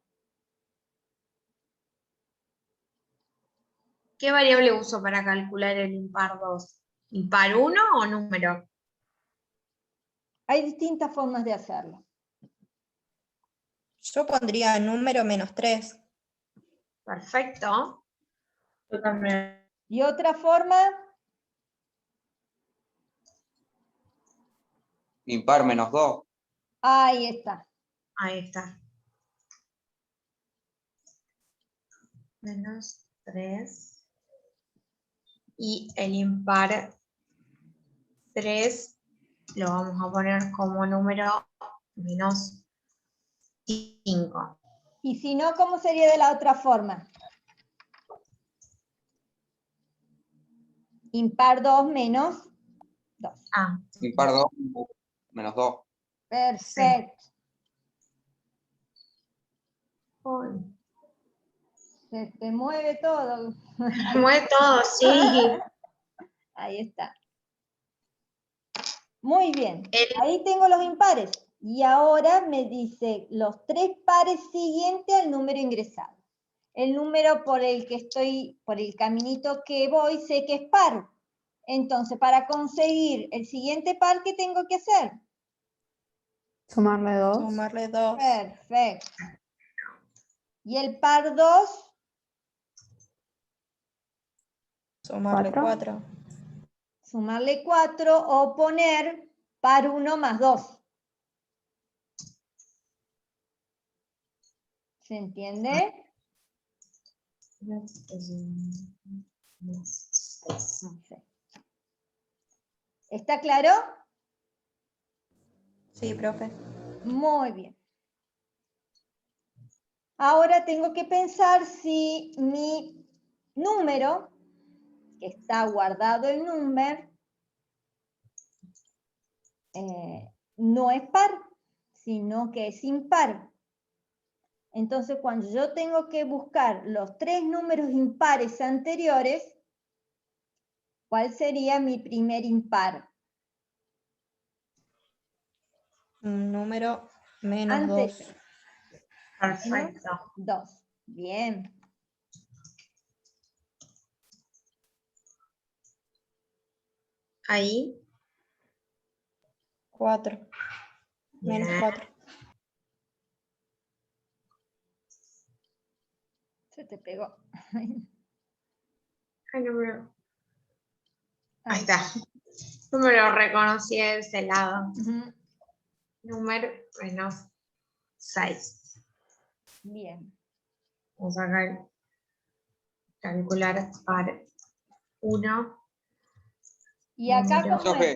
¿Qué variable uso para calcular el impar 2? ¿Impar 1 o número? Hay distintas formas de hacerlo. Yo pondría número menos 3. Perfecto. Yo también. ¿Y otra forma? Impar menos 2. Ahí está. Ahí está. menos 3. Y el impar 3 lo vamos a poner como número menos 5. Y si no, ¿cómo sería de la otra forma? Impar 2 menos 2. Ah, Impar 2 menos 2. Perfecto. uy, Se te mueve todo. mueve todo, sí. Ahí está. Muy bien. El- Ahí tengo los impares. Y ahora me dice los 3 pares siguientes al número ingresado. El número por el que estoy, por el caminito que voy, sé que es par. Entonces, para conseguir el siguiente par, ¿qué tengo que hacer? Sumarle 2. Sumarle 2. Perfecto. Y el par 2, Sumarle 4. sumarle 4 o poner par 1 más 2. ¿Se entiende? No sé. ¿Está claro? Sí, profe. Muy bien. Ahora tengo que pensar si mi número, que está guardado en number, no es par, sino que es impar. Entonces, cuando yo tengo que buscar los 3 números impares anteriores, ¿cuál sería mi primer impar? Un número menos Antes. 2. Perfecto. 2. Bien. Ahí. 4. Menos Bien. 4. Se te pegó. Ay, no me lo- Ahí está. No me lo reconocí de ese lado. Ujú. Número menos 6. Bien. Vamos a calcular par 1. Y acá, Número- ¿cómo es? Sofe,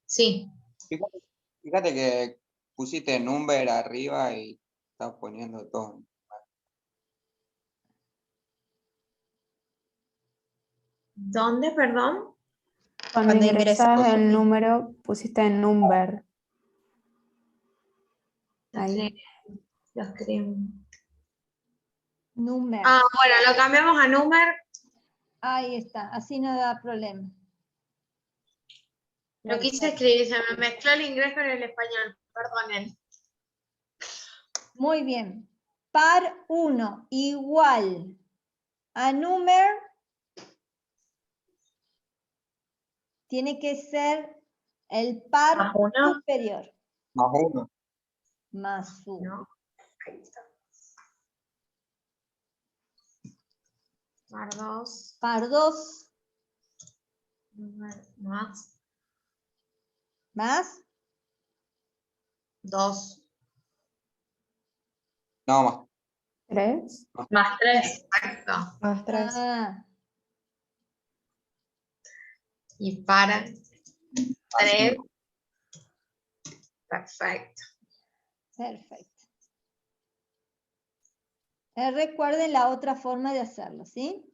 Sí. fíjate que pusiste number arriba y estás poniendo todo. ¿Dónde, perdón? Cuando Cuando ingresas ingresas. el número, pusiste en number. Ahí. Lo escribo. Número. Ah, bueno, lo cambiamos a número. Ahí está, así no da problema. Lo quise escribir, se me mezcló el inglés con el español. Perdonen. Muy bien. Par 1 igual a número tiene que ser el par Más 1. superior. Más 1. Más 1. No. Ahí está. Par 2. Par 2 Más más 2. No, más. 3. Más 3. Exacto. Más 3. Ah, Y para 3. Perfecto. perfecto. Recuerden la otra forma de hacerlo, ¿sí?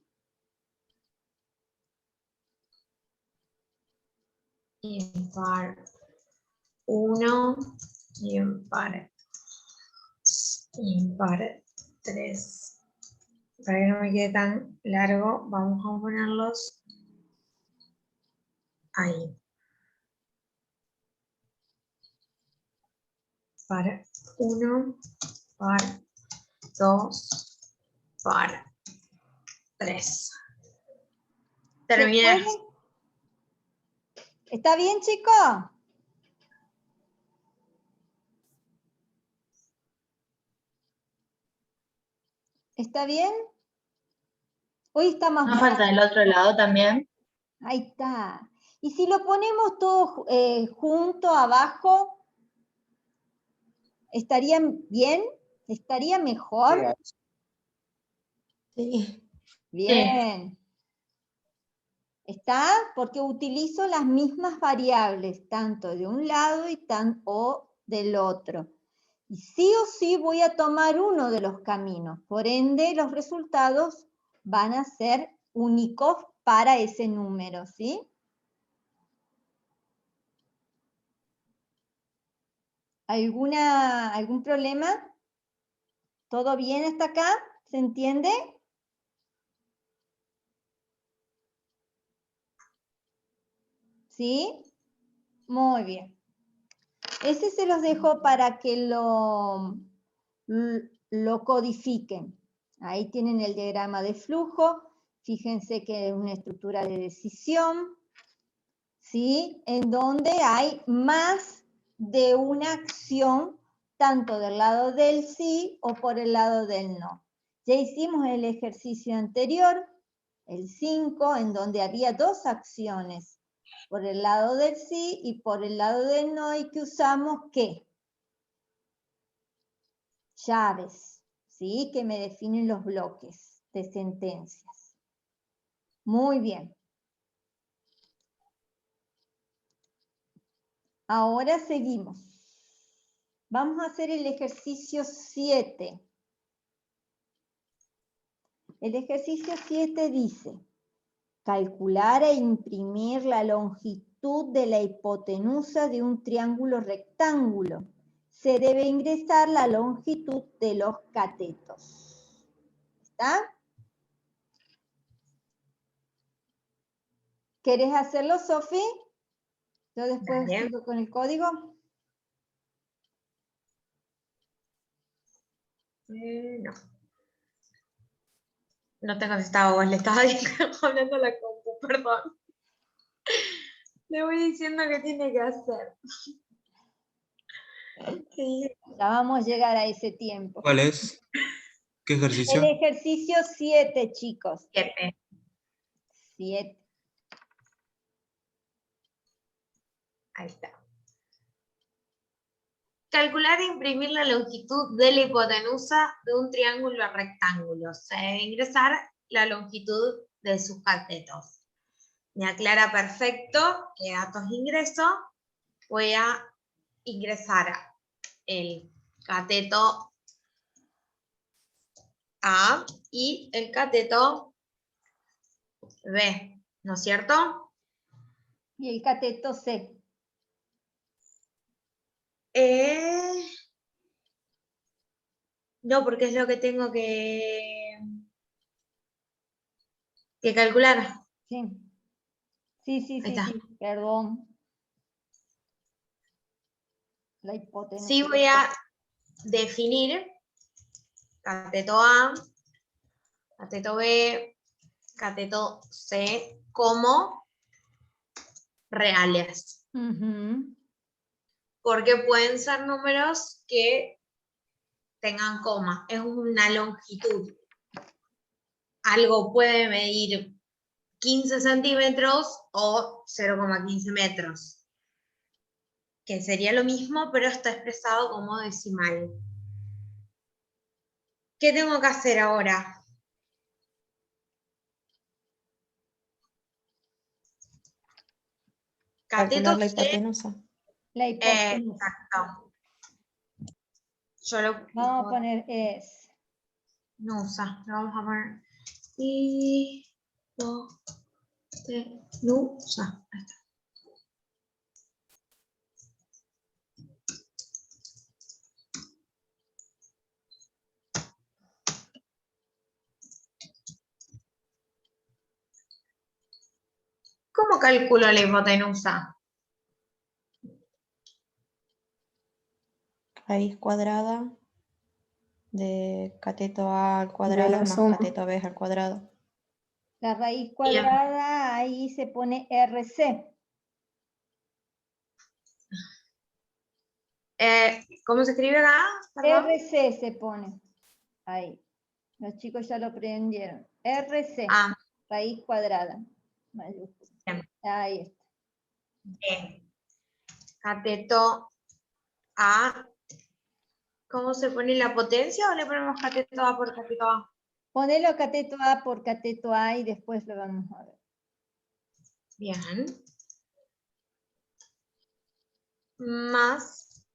Impar 1 y impar 3. Para que no me quede tan largo, vamos a ponerlos ahí. Par 1, par 2, par 3. Terminé. ¿Se puede? ¿Está bien, chicos? ¿Está bien? Hoy está más ¿No falta del otro lado también? Ahí está. Y si lo ponemos todo junto abajo, ¿Estaría bien? ¿Estaría mejor? Sí. Bien. ¿Está? Porque utilizo las mismas variables, tanto de un lado o del otro. Y sí o sí voy a tomar uno de los caminos. Por ende, los resultados van a ser únicos para ese número, ¿sí? ¿Algún problema? ¿Todo bien hasta acá? ¿Se entiende? ¿Sí? Muy bien. Ese se los dejo para que lo codifiquen. Ahí tienen el diagrama de flujo. Fíjense que es una estructura de decisión, ¿sí? En donde hay más de una acción, tanto del lado del sí o por el lado del no. Ya hicimos el ejercicio anterior, el 5, en donde había dos acciones, por el lado del sí y por el lado del no, y que usamos ¿qué? Llaves, ¿sí? Que me definen los bloques de sentencias. Muy bien. Ahora seguimos. Vamos a hacer el ejercicio 7. El ejercicio 7 dice, calcular e imprimir la longitud de la hipotenusa de un triángulo rectángulo. Se debe ingresar la longitud de los catetos. ¿Está? ¿Querés hacerlo, Sofi? Yo después sigo con el código. No. No te contestaba vos, le estaba hablando a la compu, perdón. Le voy diciendo qué tiene que hacer. Ya vamos a llegar a ese tiempo. ¿Cuál es? ¿Qué ejercicio? El ejercicio 7, chicos. 7. 7. Ahí está. Calcular e imprimir la longitud de la hipotenusa de un triángulo rectángulo. Se debe ingresar la longitud de sus catetos. Me aclara perfecto qué datos ingreso. Voy a ingresar el cateto A y el cateto B, ¿no es cierto? Y el cateto C. No, porque es lo que tengo que calcular. Sí. Sí, Ahí está. sí, perdón. La hipotenusa. Sí, voy a definir cateto A, cateto B, cateto C como reales. Porque pueden ser números que tengan coma. Es una longitud. Algo puede medir 15 centímetros o 0,15 metros. Que sería lo mismo, pero está expresado como decimal. ¿Qué tengo que hacer ahora? Calcular la C. hipotenusa. La hipotenusa. Exacto. Yo lo vamos a poner es. Nusa. Lo vamos a poner hipotenusa. Ahí está. ¿Cómo calculo la hipotenusa? Raíz cuadrada de cateto A al cuadrado más suma. cateto B al cuadrado. La raíz cuadrada, ahí se pone RC. ¿Cómo se escribe acá? Perdón. RC se pone. Ahí. Los chicos ya lo aprendieron. RC. Raíz cuadrada. Bien. Ahí está. Bien. Cateto A ¿Cómo se pone la potencia o le ponemos cateto A por cateto A? Ponelo cateto A por cateto A y después lo vamos a ver. Bien. Más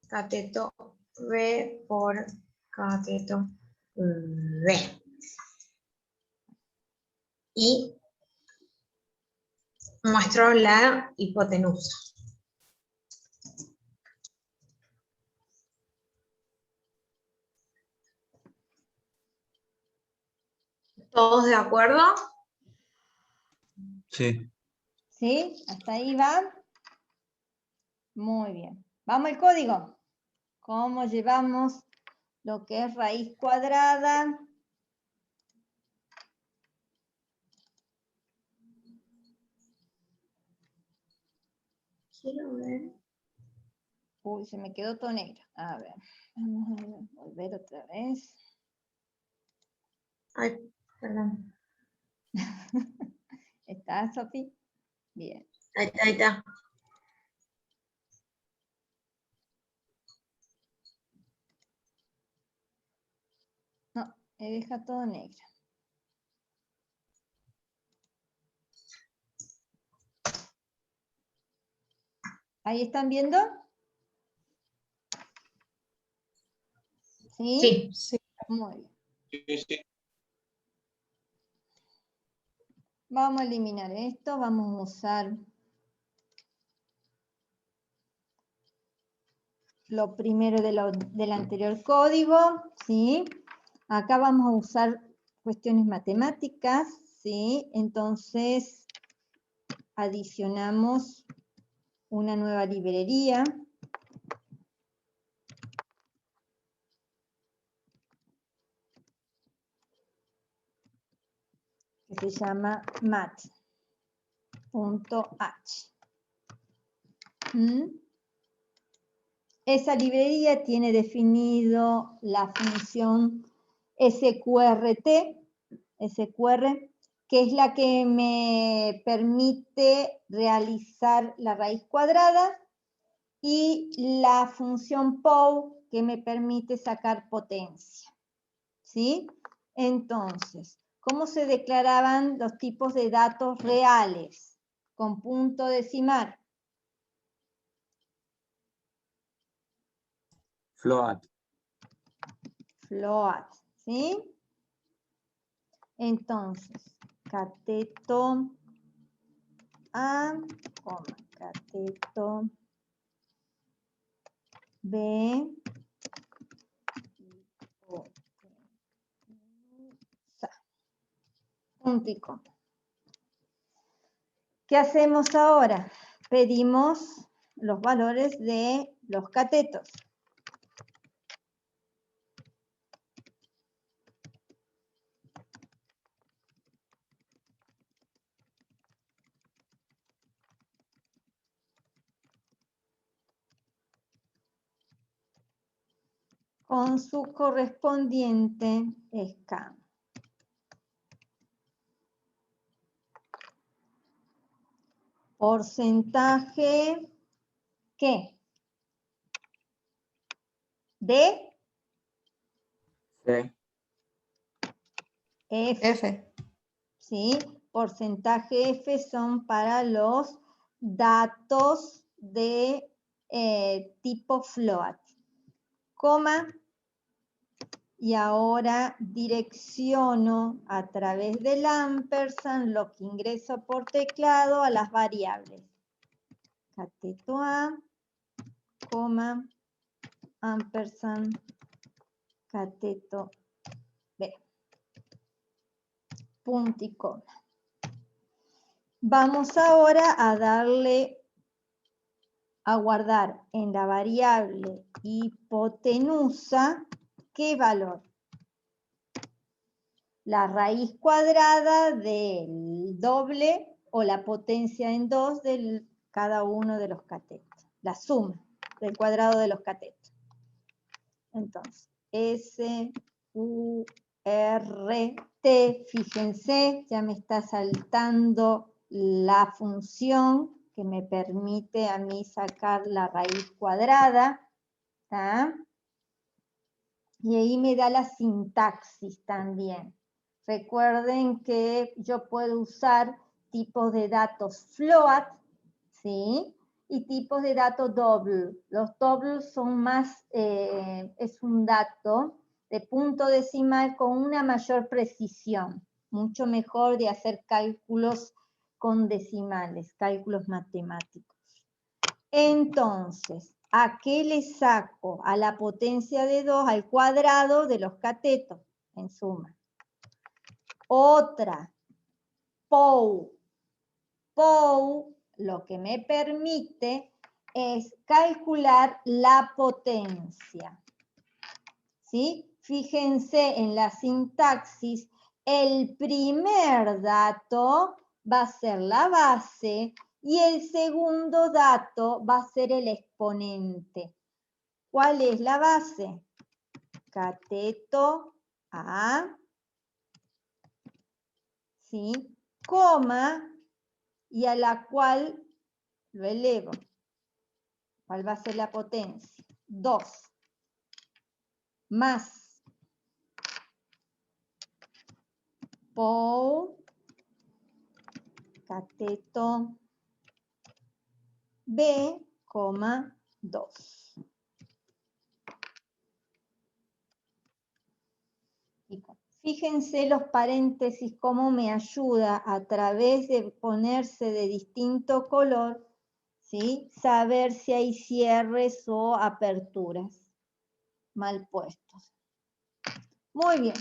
cateto B por cateto B. Y muestro la hipotenusa. ¿Todos de acuerdo? Sí. ¿Sí? ¿Hasta ahí va? Muy bien. Vamos al código. ¿Cómo llevamos lo que es raíz cuadrada? Quiero ver. Uy, se me quedó todo negro. A ver, vamos a volver otra vez. Ay, perdón. ¿Está, Sofi? Bien. Ahí está. No, me deja todo negro. ¿Ahí están viendo? ¿Sí? Sí. Sí. Muy bien. Sí, sí. Vamos a eliminar esto. Vamos a usar lo primero del anterior código. ¿Sí? Acá vamos a usar cuestiones matemáticas. ¿Sí? Entonces, adicionamos una nueva librería. Que se llama mat.h. Esa librería tiene definido la función SQRT, que es la que me permite realizar la raíz cuadrada, y la función POW, que me permite sacar potencia. ¿Sí? Entonces, ¿cómo se declaraban los tipos de datos reales? Con punto decimal. Float. Float, ¿sí? Entonces, cateto A, cateto B, punto y coma. ¿Qué hacemos ahora? Pedimos los valores de los catetos. Con su correspondiente escala. Porcentaje, ¿qué? ¿De? C. F. ¿Sí? Porcentaje F son para los datos de tipo float. Coma. Y ahora direcciono a través del ampersand lo que ingreso por teclado a las variables. Cateto A, coma, ampersand, cateto B. Punto y coma. Vamos ahora a darle a guardar en la variable hipotenusa, ¿qué valor? La raíz cuadrada del doble o la potencia en 2 de cada uno de los catetos. La suma del cuadrado de los catetos. Entonces, SQRT, fíjense, ya me está saltando la función que me permite a mí sacar la raíz cuadrada. ¿tá? Y ahí me da la sintaxis también. Recuerden que yo puedo usar tipos de datos float, ¿sí? Y tipos de datos double. Los double son más, es un dato de punto decimal con una mayor precisión, mucho mejor de hacer cálculos con decimales, cálculos matemáticos. Entonces, ¿a qué le saco? A la potencia de 2 al cuadrado de los catetos, en suma. Otra, POU. POU lo que me permite es calcular la potencia. ¿Sí? Fíjense en la sintaxis, el primer dato va a ser la base y el segundo dato va a ser el exponente. ¿Cuál es la base? Cateto A, ¿sí? Coma, y a la cual lo elevo. ¿Cuál va a ser la potencia? 2 más POU cateto B, 2. Fíjense los paréntesis cómo me ayuda a través de ponerse de distinto color, ¿sí? Saber si hay cierres o aperturas mal puestos. Muy bien.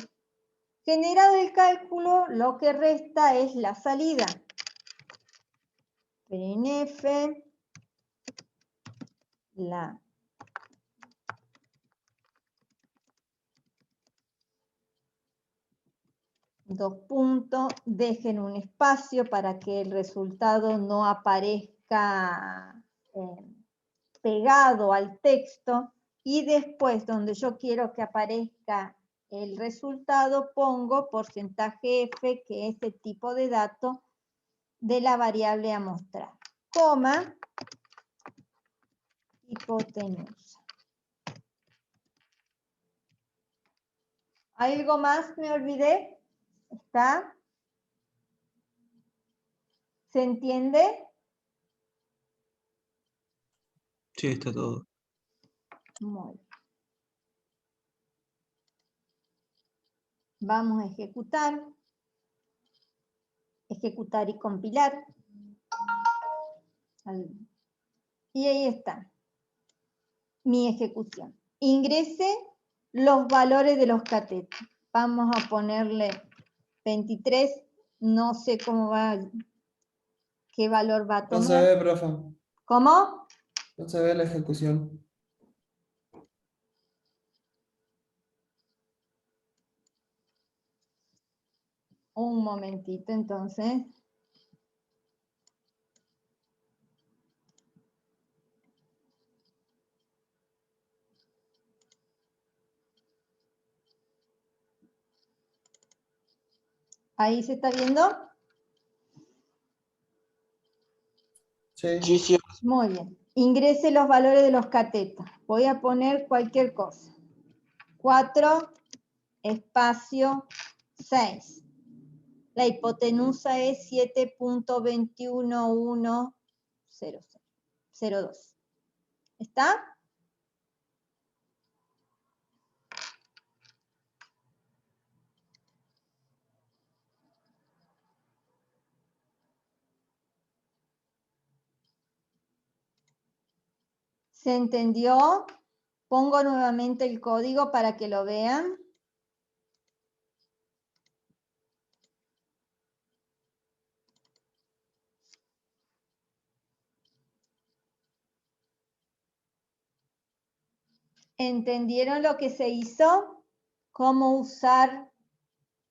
Generado el cálculo, lo que resta es la salida. Printf, la dos puntos, dejen un espacio para que el resultado no aparezca pegado al texto, y después donde yo quiero que aparezca el resultado pongo porcentaje F, que es el tipo de dato de la variable a mostrar, coma, hipotenusa. ¿Algo más me olvidé? ¿Está? ¿Se entiende? Sí, está todo. Muy bien. Vamos a ejecutar y compilar. Y ahí está mi ejecución. Ingrese los valores de los catetos. Vamos a ponerle 23, no sé cómo va, qué valor va a No tomar. se ve, profe. ¿Cómo? No se ve la ejecución. Un momentito, entonces. ¿Ahí se está viendo? Sí. Sí, sí. Muy bien. Ingrese los valores de los catetos. Voy a poner cualquier cosa. 4, espacio, 6. La hipotenusa es 7.21102. ¿Está? ¿Se entendió? Pongo nuevamente el código para que lo vean. ¿Entendieron lo que se hizo? ¿Cómo usar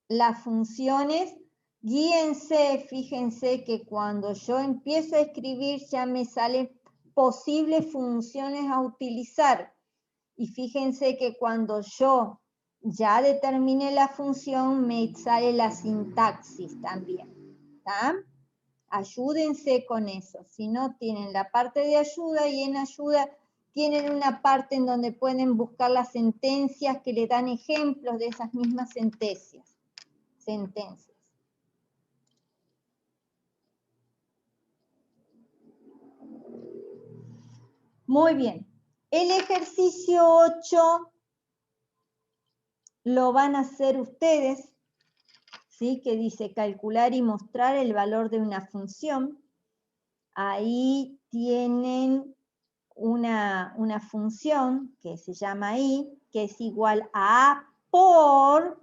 las funciones? Guíense, fíjense que cuando yo empiezo a escribir ya me salen posibles funciones a utilizar. Y fíjense que cuando yo ya determine la función, me sale la sintaxis también. ¿Está? Ayúdense con eso. Si no, tienen la parte de ayuda, y en ayuda tienen una parte en donde pueden buscar las sentencias que le dan ejemplos de esas mismas sentencias. Muy bien. El ejercicio 8 lo van a hacer ustedes, ¿sí? Que dice calcular y mostrar el valor de una función. Ahí tienen una función que se llama i, que es igual a por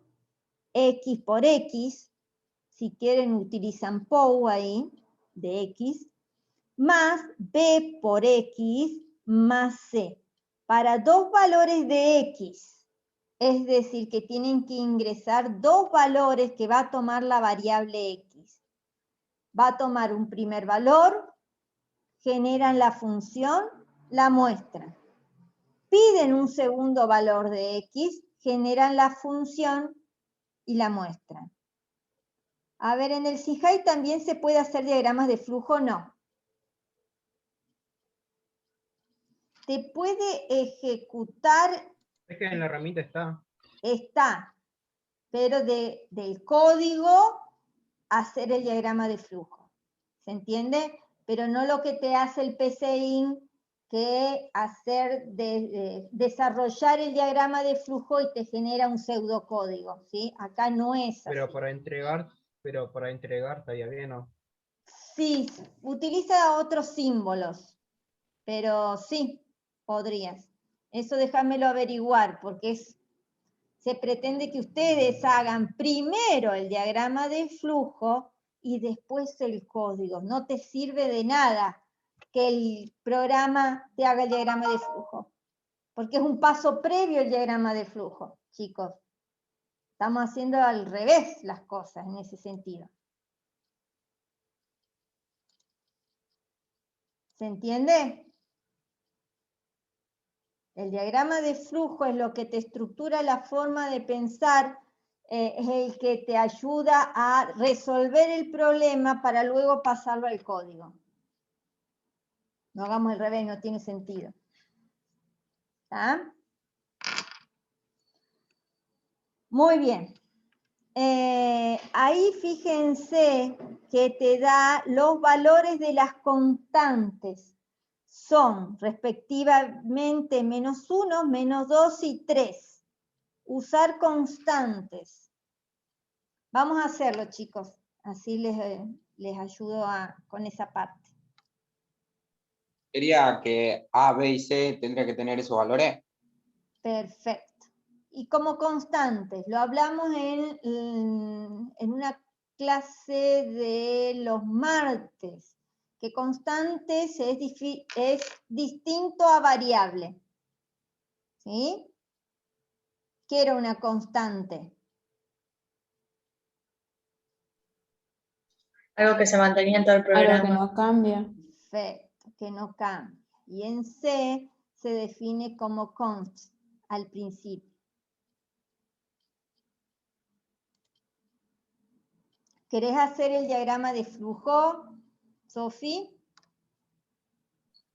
x. Si quieren utilizan POU ahí, de x, más b por x más c. Para dos valores de x, es decir, que tienen que ingresar dos valores que va a tomar la variable x. Va a tomar un primer valor, generan la función, la muestran. Piden un segundo valor de x, generan la función y la muestran. A ver, en el CIJAI también se puede hacer diagramas de flujo, ¿no? ¿Te puede ejecutar? Es que en la herramienta está. Está, pero del código hacer el diagrama de flujo. ¿Se entiende? Pero no lo que te hace el PCIN, que desarrollar el diagrama de flujo y te genera un pseudocódigo, ¿sí? Acá no es así. Pero para entregar estaría bien, ¿no? Sí, utiliza otros símbolos, pero sí, podrías. Eso déjamelo averiguar, porque se pretende que ustedes hagan primero el diagrama de flujo y después el código. No te sirve de nada que el programa te haga el diagrama de flujo, porque es un paso previo el diagrama de flujo, chicos. Estamos haciendo al revés las cosas en ese sentido. ¿Se entiende? El diagrama de flujo es lo que te estructura la forma de pensar, es el que te ayuda a resolver el problema para luego pasarlo al código. No hagamos el revés, no tiene sentido. ¿Está? Muy bien. Ahí fíjense que te da los valores de las constantes. Son respectivamente -1, -2 y 3. Usar constantes. Vamos a hacerlo, chicos. Así les ayudo con esa parte. Sería que A, B y C tendría que tener esos valores. Perfecto. Y como constantes, lo hablamos en una clase de los martes, que constantes es distinto a variable. ¿Sí? ¿Qué era una constante? Algo que se mantenía en todo el programa. Algo que no cambia. Perfecto, que no cambia. Y en C se define como const al principio. ¿Querés hacer el diagrama de flujo, Sofi?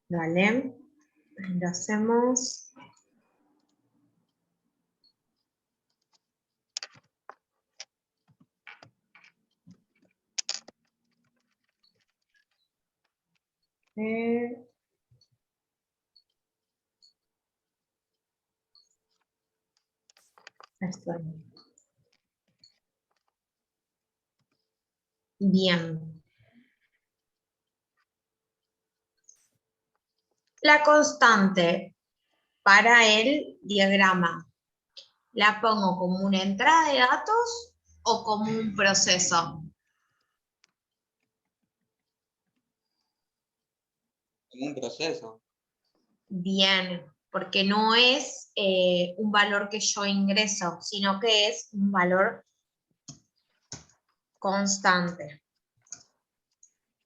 Dale, lo hacemos. Estoy. Bien. La constante para el diagrama, ¿la pongo como una entrada de datos o como un proceso? Como un proceso. Bien, porque no es un valor que yo ingreso, sino que es un valor constante.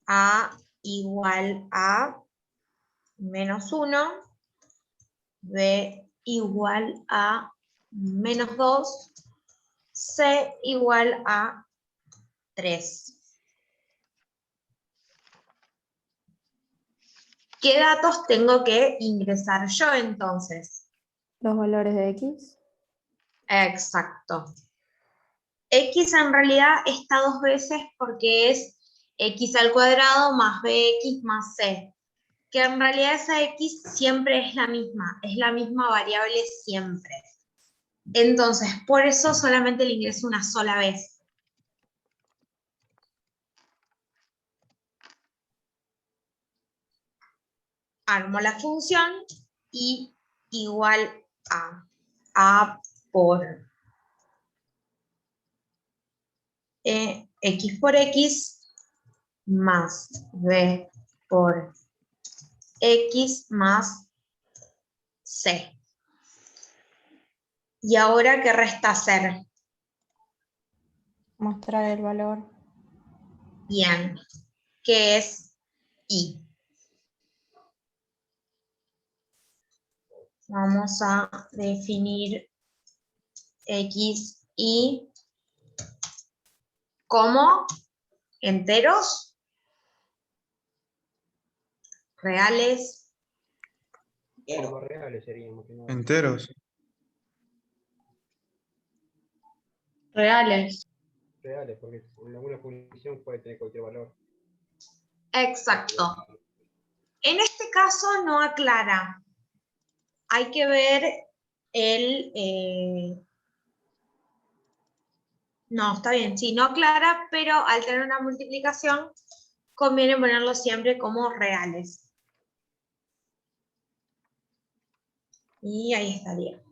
A igual a -1, B igual a -2, C igual a 3. ¿Qué datos tengo que ingresar yo entonces? Los valores de X. Exacto. X en realidad está 2 veces porque es X al cuadrado más BX más C. Que en realidad esa X siempre es la misma variable siempre. Entonces, por eso solamente le ingreso una sola vez. Armo la función y igual a por X por X más B por X más C. ¿Y ahora qué resta hacer? Mostrar el valor. Bien, que es Y. Vamos a definir X y como enteros, reales, Como reales seríamos. Enteros. Reales. Reales, porque una función puede tener cualquier valor. exacto. En este caso no aclara. Hay que ver no, está bien, sí, no aclara, pero al tener una multiplicación conviene ponerlo siempre como reales. Y ahí estaría.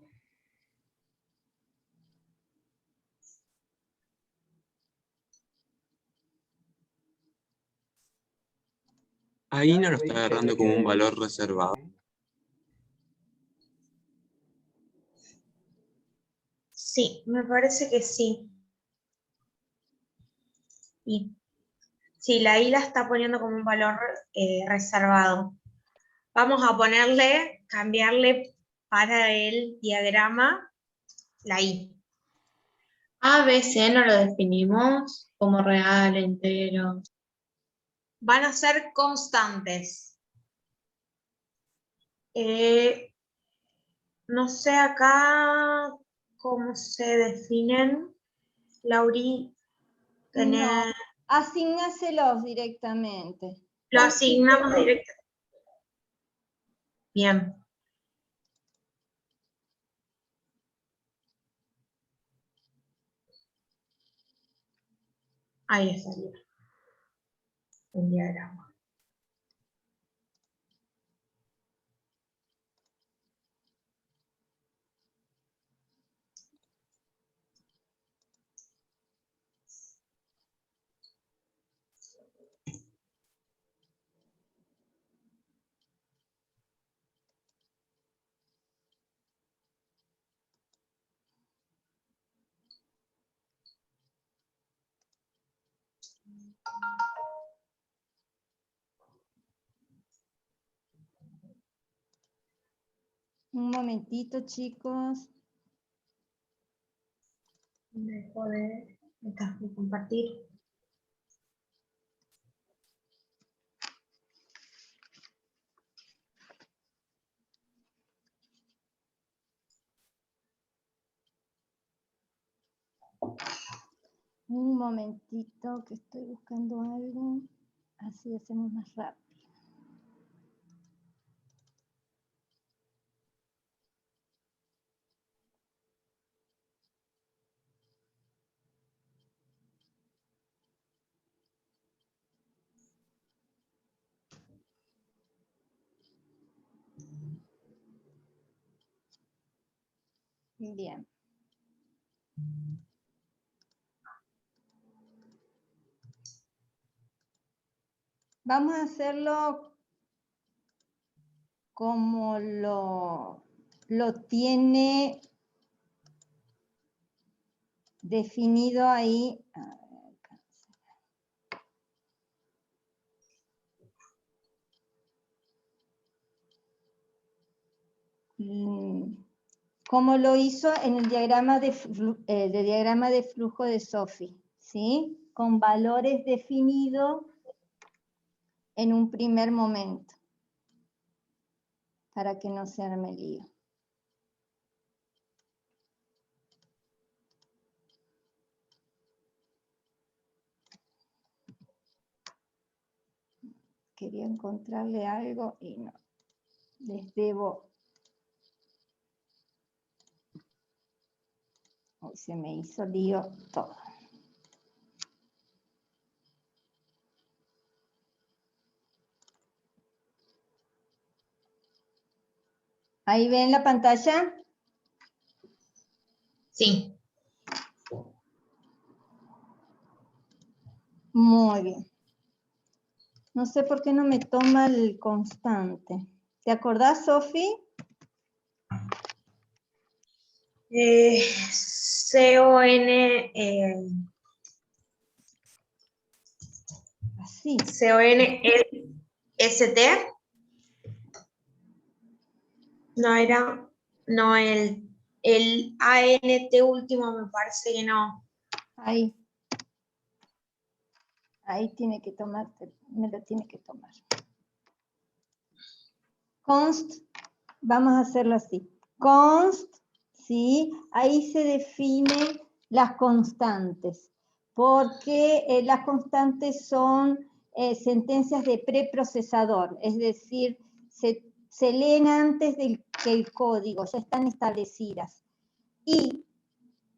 Ahí no lo está agarrando como un valor reservado. Sí, me parece que sí. Y sí, la I la está poniendo como un valor reservado. Vamos a cambiarle para el diagrama la I. A, B, C no lo definimos como real, entero. Van a ser constantes. No sé acá cómo se definen. Lauri, No, asignáselos directamente. lo asignamos directamente. Bien. Ahí estaría el diagrama. Un momentito, chicos. Dejo de compartir. Un momentito que estoy buscando algo. Así hacemos más rápido. Bien. Vamos a hacerlo como lo tiene definido ahí. Como lo hizo en el diagrama de flujo de Sophie, ¿sí? Con valores definidos en un primer momento. para que no se arme lío. Quería encontrarle algo y no. Les debo. Hoy se me hizo lío todo. ¿Ahí ven la pantalla? Sí. Muy bien. No sé por qué no me toma el constante. ¿Te acordás, Sofi? C-O-N, Así. C-O-N-S-T. No era, no, el A-N-T último me parece que no. Ahí. Ahí tiene que tomarte, me lo tiene que tomar. Const, vamos a hacerlo así. Const, ¿sí? Ahí se define las constantes, porque las constantes son sentencias de preprocesador, es decir, se leen antes que el código, ya están establecidas. Y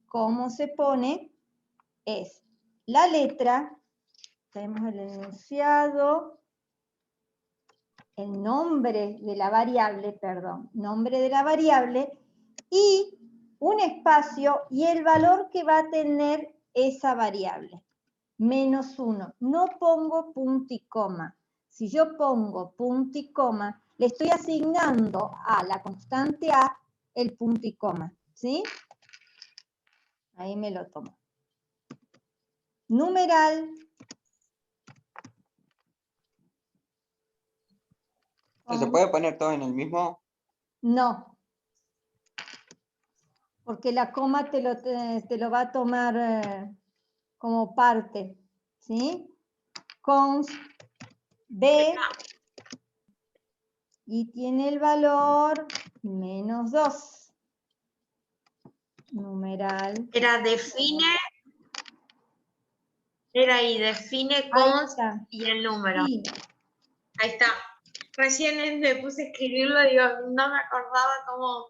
cómo se pone es la letra, tenemos el enunciado, el nombre de la variable, nombre de la variable, y un espacio y el valor que va a tener esa variable, -1. No pongo punto y coma. Si yo pongo punto y coma, le estoy asignando a la constante A el punto y coma, ¿sí? Ahí me lo tomo. Numeral. ¿Se puede poner todo en el mismo? No, porque la coma te lo va a tomar como parte, ¿sí? Const B y tiene el valor -2. Numeral. Era ahí, define const y el número. Sí. Ahí está. Recién me puse a escribirlo y digo, no me acordaba cómo.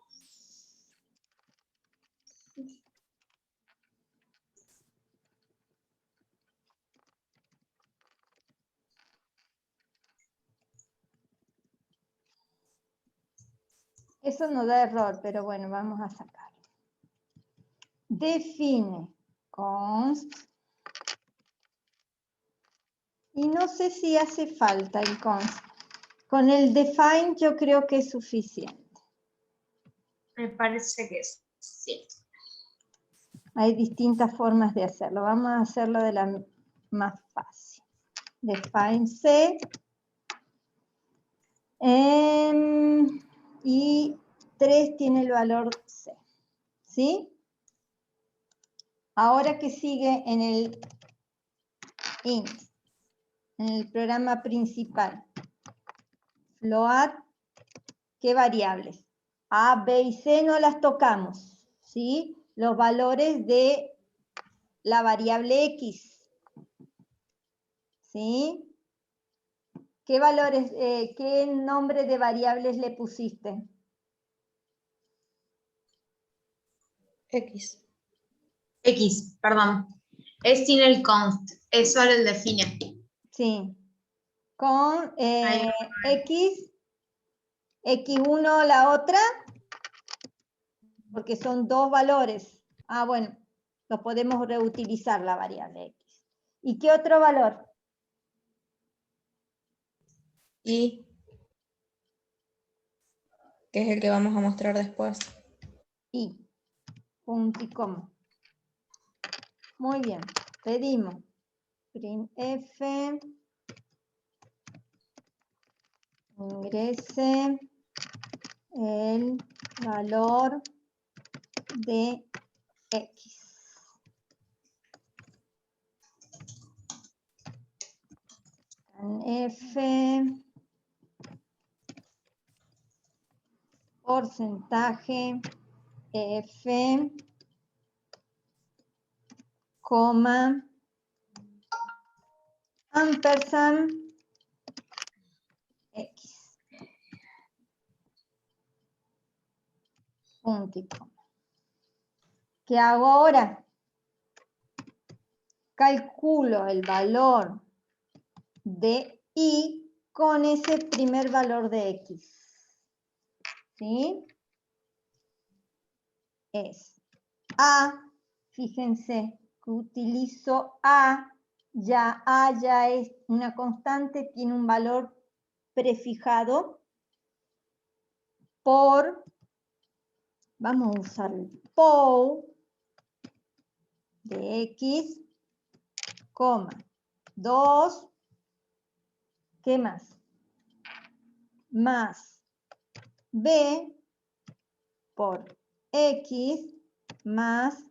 Eso no da error, pero bueno, vamos a sacarlo. Define const. Y no sé si hace falta el const. Con el define yo creo que es suficiente. Me parece que sí. Hay distintas formas de hacerlo. Vamos a hacerlo de la más fácil. Define C. Y 3 tiene el valor C. ¿Sí? Ahora que sigue en el int, en el programa principal. Float, ¿qué variables? A, B y C no las tocamos, ¿sí? Los valores de la variable X, ¿sí? ¿Qué valores, qué nombre de variables le pusiste? X. X, perdón. Es sin el const, es solo el define. Sí. Con X, X1 la otra, porque son dos valores. Ah, bueno, lo podemos reutilizar la variable X. ¿Y qué otro valor? Y que es el que vamos a mostrar después. Y, punto y coma. Muy bien, pedimos printf, ingrese el valor de X. F porcentaje F, coma, ampersand X. Punto y coma. ¿Qué hago ahora? Calculo el valor de Y con ese primer valor de X. ¿Sí? Es A, fíjense que utilizo A ya es una constante, tiene un valor prefijado por, vamos a usar el POU de X, coma, 2, ¿qué más? Más B por X más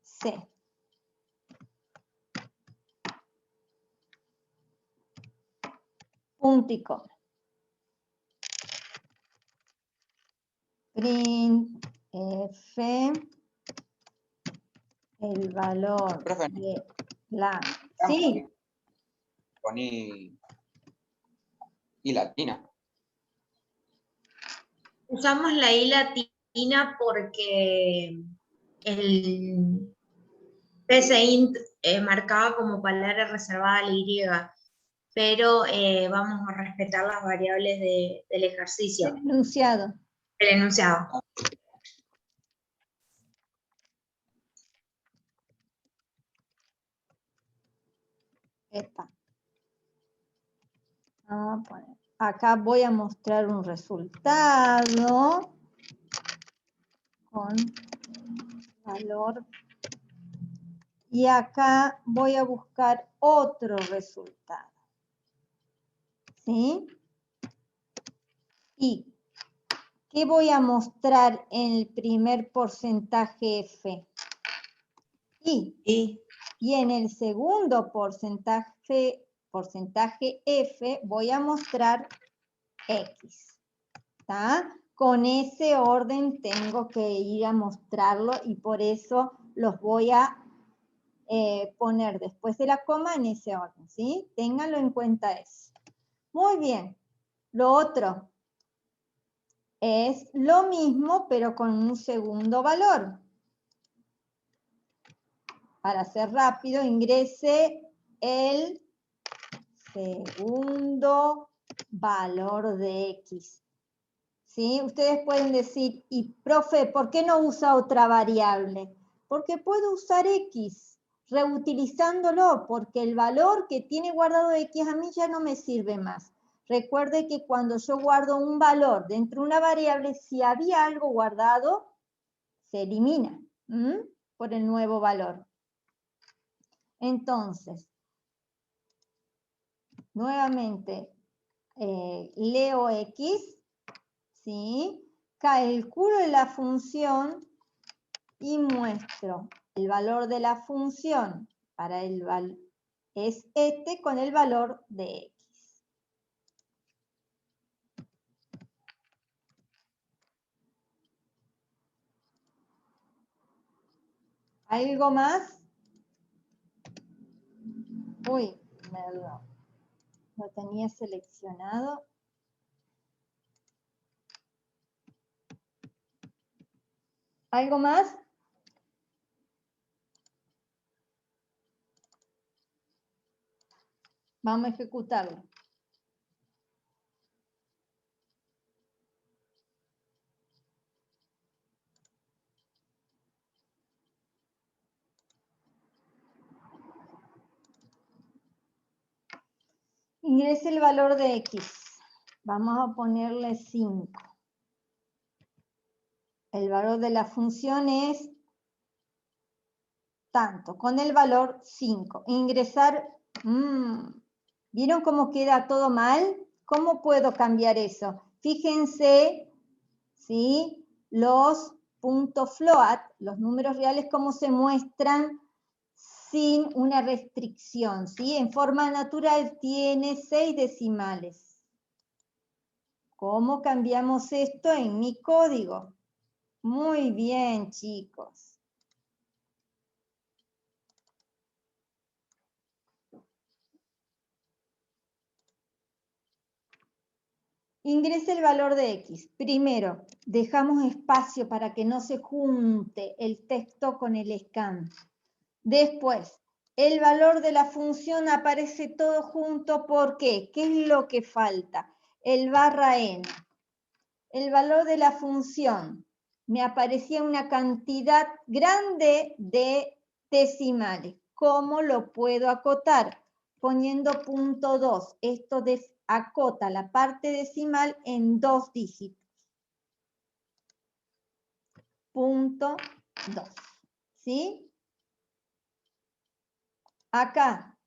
C. Punto y coma. Print F, el valor Profe, de la... Sí, poní y latina. Usamos la I latina porque el PSINT marcaba como palabra reservada la Y, pero vamos a respetar las variables del ejercicio, el enunciado. el enunciado. Epa. Vamos a poner. Acá voy a mostrar un resultado con valor. Y acá voy a buscar otro resultado. ¿Sí? ¿Y qué voy a mostrar en el primer porcentaje F? Y en el segundo porcentaje F voy a mostrar X. ¿Está? Con ese orden tengo que ir a mostrarlo y por eso los voy a poner después de la coma en ese orden, ¿sí? Ténganlo en cuenta eso. Muy bien. Lo otro es lo mismo, pero con un segundo valor. Para ser rápido, ingrese el segundo valor de X. ¿Sí? Ustedes pueden decir, y profe, ¿por qué no usa otra variable? Porque puedo usar X, reutilizándolo, porque el valor que tiene guardado X a mí ya no me sirve más. Recuerde que cuando yo guardo un valor dentro de una variable, si había algo guardado, se elimina por el nuevo valor. Entonces, nuevamente, leo X, ¿sí? Calculo la función y muestro el valor de la función para es este con el valor de X. ¿Algo más? Uy, lo tenía seleccionado. ¿Algo más? Vamos a ejecutarlo. Ingrese el valor de X. Vamos a ponerle 5. El valor de la función es tanto, con el valor 5. Ingresar, ¿vieron cómo queda todo mal? ¿Cómo puedo cambiar eso? Fíjense, ¿sí? Los puntos float, los números reales, cómo se muestran sin una restricción, ¿sí? En forma natural tiene 6 decimales. ¿Cómo cambiamos esto en mi código? Muy bien, chicos. Ingrese el valor de X. Primero, dejamos espacio para que no se junte el texto con el scan. Después, el valor de la función aparece todo junto. ¿Por qué? ¿Qué es lo que falta? El barra n. El valor de la función. Me aparecía una cantidad grande de decimales. ¿Cómo lo puedo acotar? Poniendo punto 2. Esto acota la parte decimal en 2 dígitos. Punto 2. ¿Sí? Acá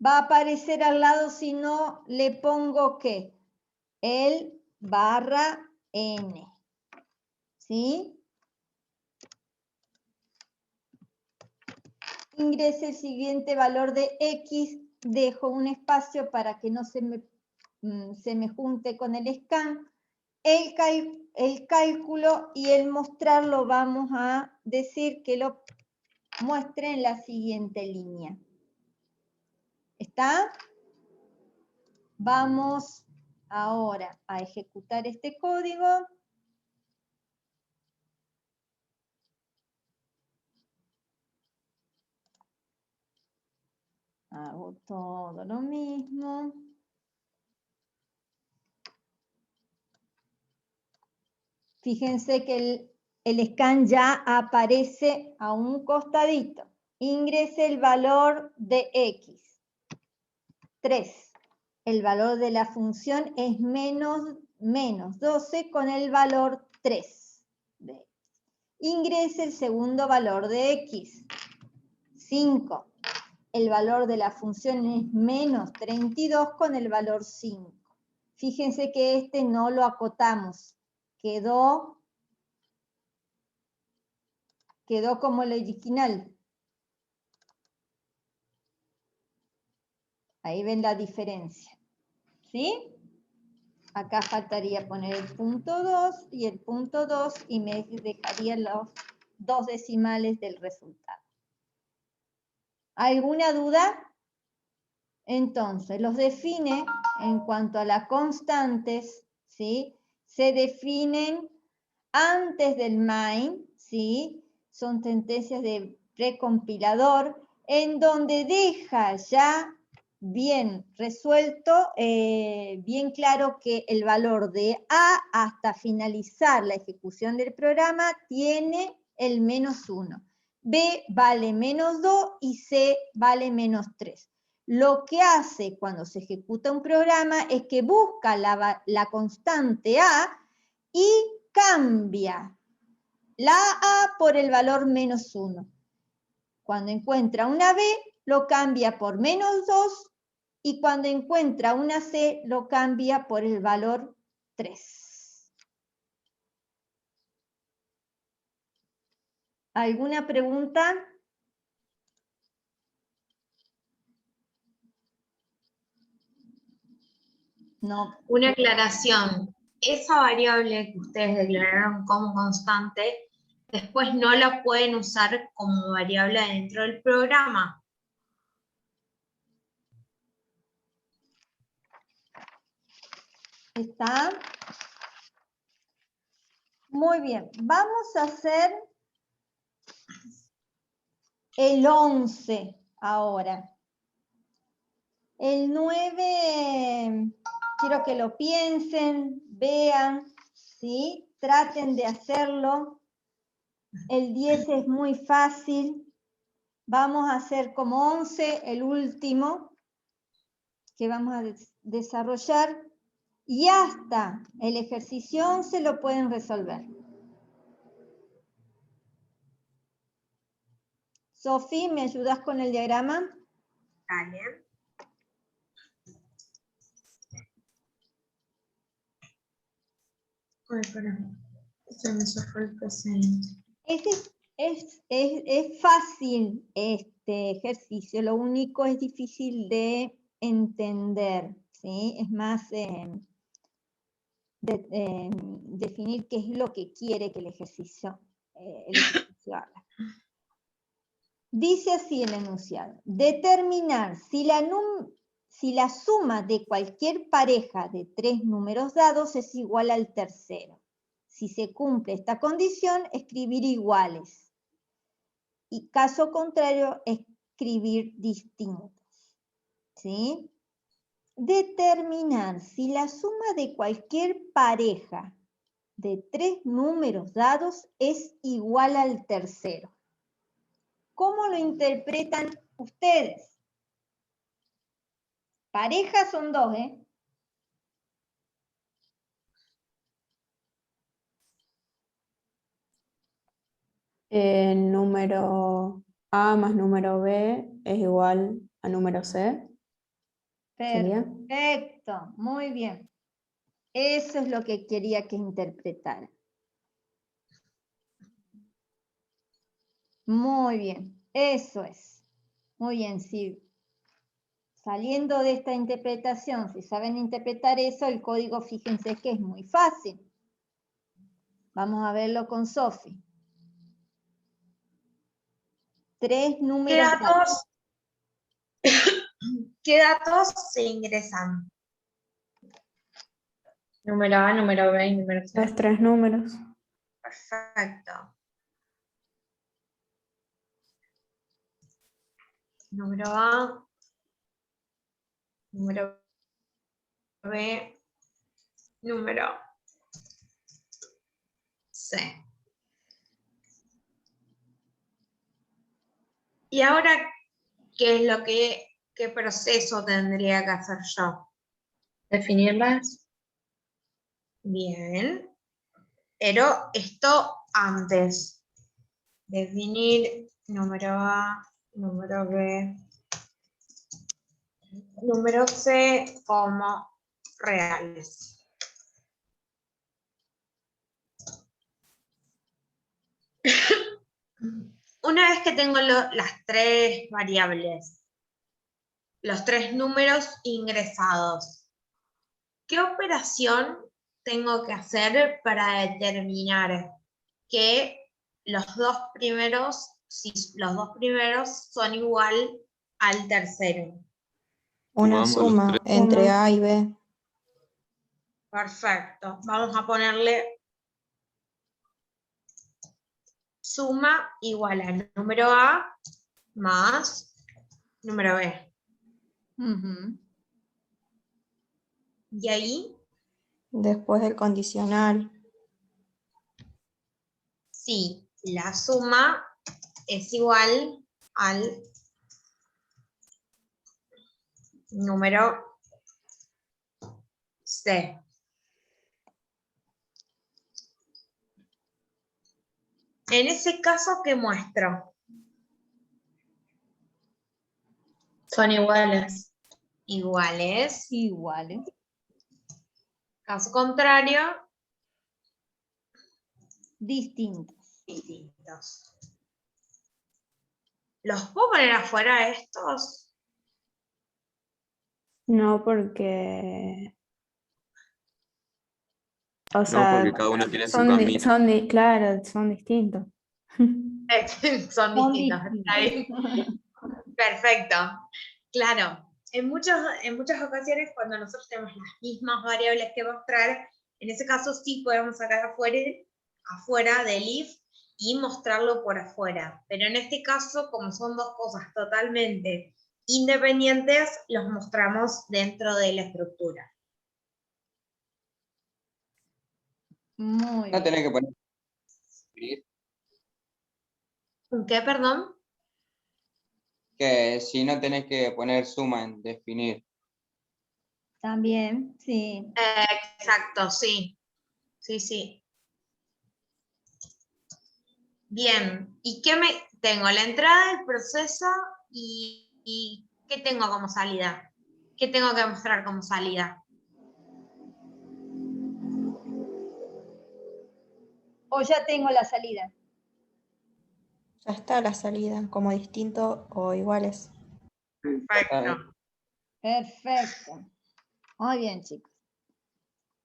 va a aparecer al lado si no le pongo ¿qué? El barra n. ¿Sí? Ingrese el siguiente valor de X. Dejo un espacio para que no se me junte con el scan. El cálculo y el mostrarlo vamos a decir que lo muestre en la siguiente línea. ¿Está? Vamos ahora a ejecutar este código. Hago todo lo mismo. Fíjense que el scan ya aparece a un costadito. Ingrese el valor de X. 3. El valor de la función es menos 12 con el valor 3. Ingrese el segundo valor de X. 5. El valor de la función es menos 32 con el valor 5. Fíjense que este no lo acotamos. Quedó como el original. Ahí ven la diferencia. ¿Sí? Acá faltaría poner el punto 2 y el punto 2 y me dejaría los 2 decimales del resultado. ¿Alguna duda? Entonces, los define en cuanto a las constantes, ¿sí? Se definen antes del main, ¿sí? Son sentencias de precompilador, en donde deja ya bien resuelto, bien claro que el valor de A hasta finalizar la ejecución del programa tiene el -1. B vale -2 y C vale -3. Lo que hace cuando se ejecuta un programa es que busca la constante A y cambia la A por el valor -1. Cuando encuentra una B, lo cambia por -2 y cuando encuentra una C, lo cambia por el valor 3. ¿Alguna pregunta? No. Una aclaración. Esa variable que ustedes declararon como constante, después no la pueden usar como variable dentro del programa. ¿Está? Muy bien. Vamos a hacer el 11 ahora. El 9, quiero que lo piensen, vean, ¿sí? Traten de hacerlo. El 10 es muy fácil. Vamos a hacer como 11, el último, que vamos a desarrollar. Y hasta el ejercicio 11 lo pueden resolver. Sofi, ¿me ayudas con el diagrama? Dale. Ay, espera. Se me zafó el presente. Es fácil este ejercicio, lo único es difícil de entender, ¿sí? Es más, definir qué es lo que quiere que el ejercicio haga. Dice así el enunciado: determinar si la suma de cualquier pareja de 3 números dados es igual al tercero. Si se cumple esta condición, escribir iguales. Y caso contrario, escribir distintos. ¿Sí? Determinar si la suma de cualquier pareja de 3 números dados es igual al tercero. ¿Cómo lo interpretan ustedes? Parejas son 2, ¿eh? Número A más número B es igual a número C. ¿Sería? Perfecto, muy bien. Eso es lo que quería que interpretara. Muy bien, eso es. Muy bien, sí. Saliendo de esta interpretación, si saben interpretar eso, el código, fíjense que es muy fácil. Vamos a verlo con Sofi. 3 números. ¿Qué datos se ingresan? Número A, número B y número C. Los 3 números. Perfecto. Número A, número B, número C. Y ahora, ¿qué proceso tendría que hacer yo? Definirlas. Bien. Pero esto antes. Definir número A, número B, número C como reales. Una vez que tengo las 3 variables, los 3 números ingresados, ¿qué operación tengo que hacer para determinar que los dos primeros son igual al tercero? Una Sumamos los suma 3. entre A y B. Perfecto. Vamos a ponerle suma igual a número A más número B. Y ahí, Después el condicional. sí, la suma es igual al número C. En ese caso, ¿qué muestro? Son iguales. Iguales. Iguales. Caso contrario, Distintos. distintos. ¿Los puedo poner afuera estos? No, porque... O No, sea, porque cada uno tiene su camino. claro, son distintos. Son distintos. Está bien. Perfecto. Claro. En muchas ocasiones, cuando nosotros tenemos las mismas variables que mostrar, en ese caso sí podemos sacar afuera del if y mostrarlo por afuera. Pero en este caso, como son dos cosas totalmente independientes, los mostramos dentro de la estructura. Muy No bien. tenés que poner. ¿Qué, perdón? Que si no tenés que poner suma en definir. También, sí. Exacto, sí. Sí. Bien. ¿Y qué tengo? La entrada, el proceso y ¿qué tengo como salida? ¿Qué tengo que mostrar como salida? O ya tengo la salida. Ya está la salida, como distinto o iguales. Perfecto. Perfecto. Muy bien, chicos.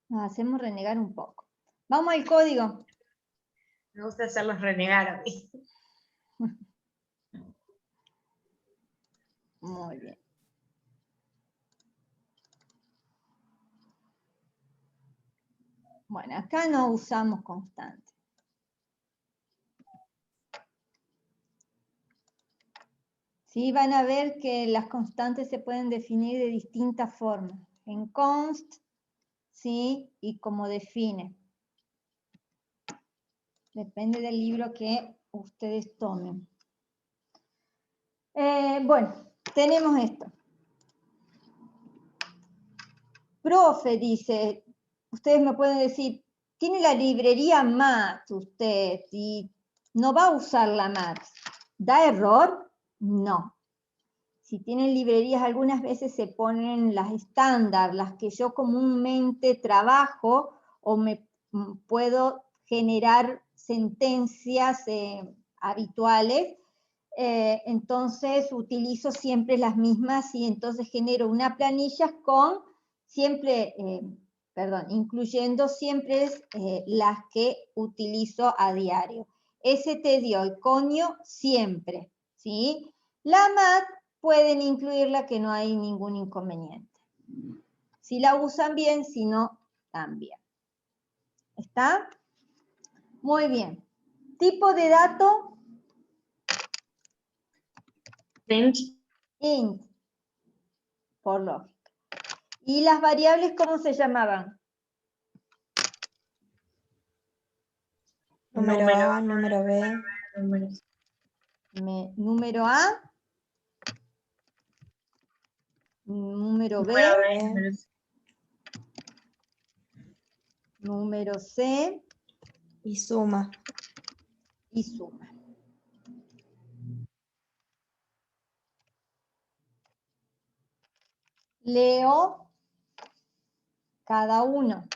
Nos hacemos renegar un poco. Vamos al código. Me gusta hacerlos renegar a mí. Muy bien. Bueno, acá no usamos constantes. Sí, van a ver que las constantes se pueden definir de distintas formas. En const, ¿sí? Y como define. Depende del libro que ustedes tomen. Bueno, tenemos esto. Profe, dice, ustedes me pueden decir, tiene la librería Math usted y no va a usar la Math. ¿Da error? No. Si tienen librerías, algunas veces se ponen las estándar, las que yo comúnmente trabajo o me puedo generar sentencias habituales. Entonces utilizo siempre las mismas y entonces genero una planilla con siempre, incluyendo siempre las que utilizo a diario. STD y conio siempre, ¿sí? La Math pueden incluirla que no hay ningún inconveniente. Si la usan bien, si no, también. ¿Está? Muy bien. Tipo de dato. Int, por lógica. ¿Y las variables cómo se llamaban? Número A, número B. Número A. Número B. Número C. Y suma. Y suma. Leo cada uno.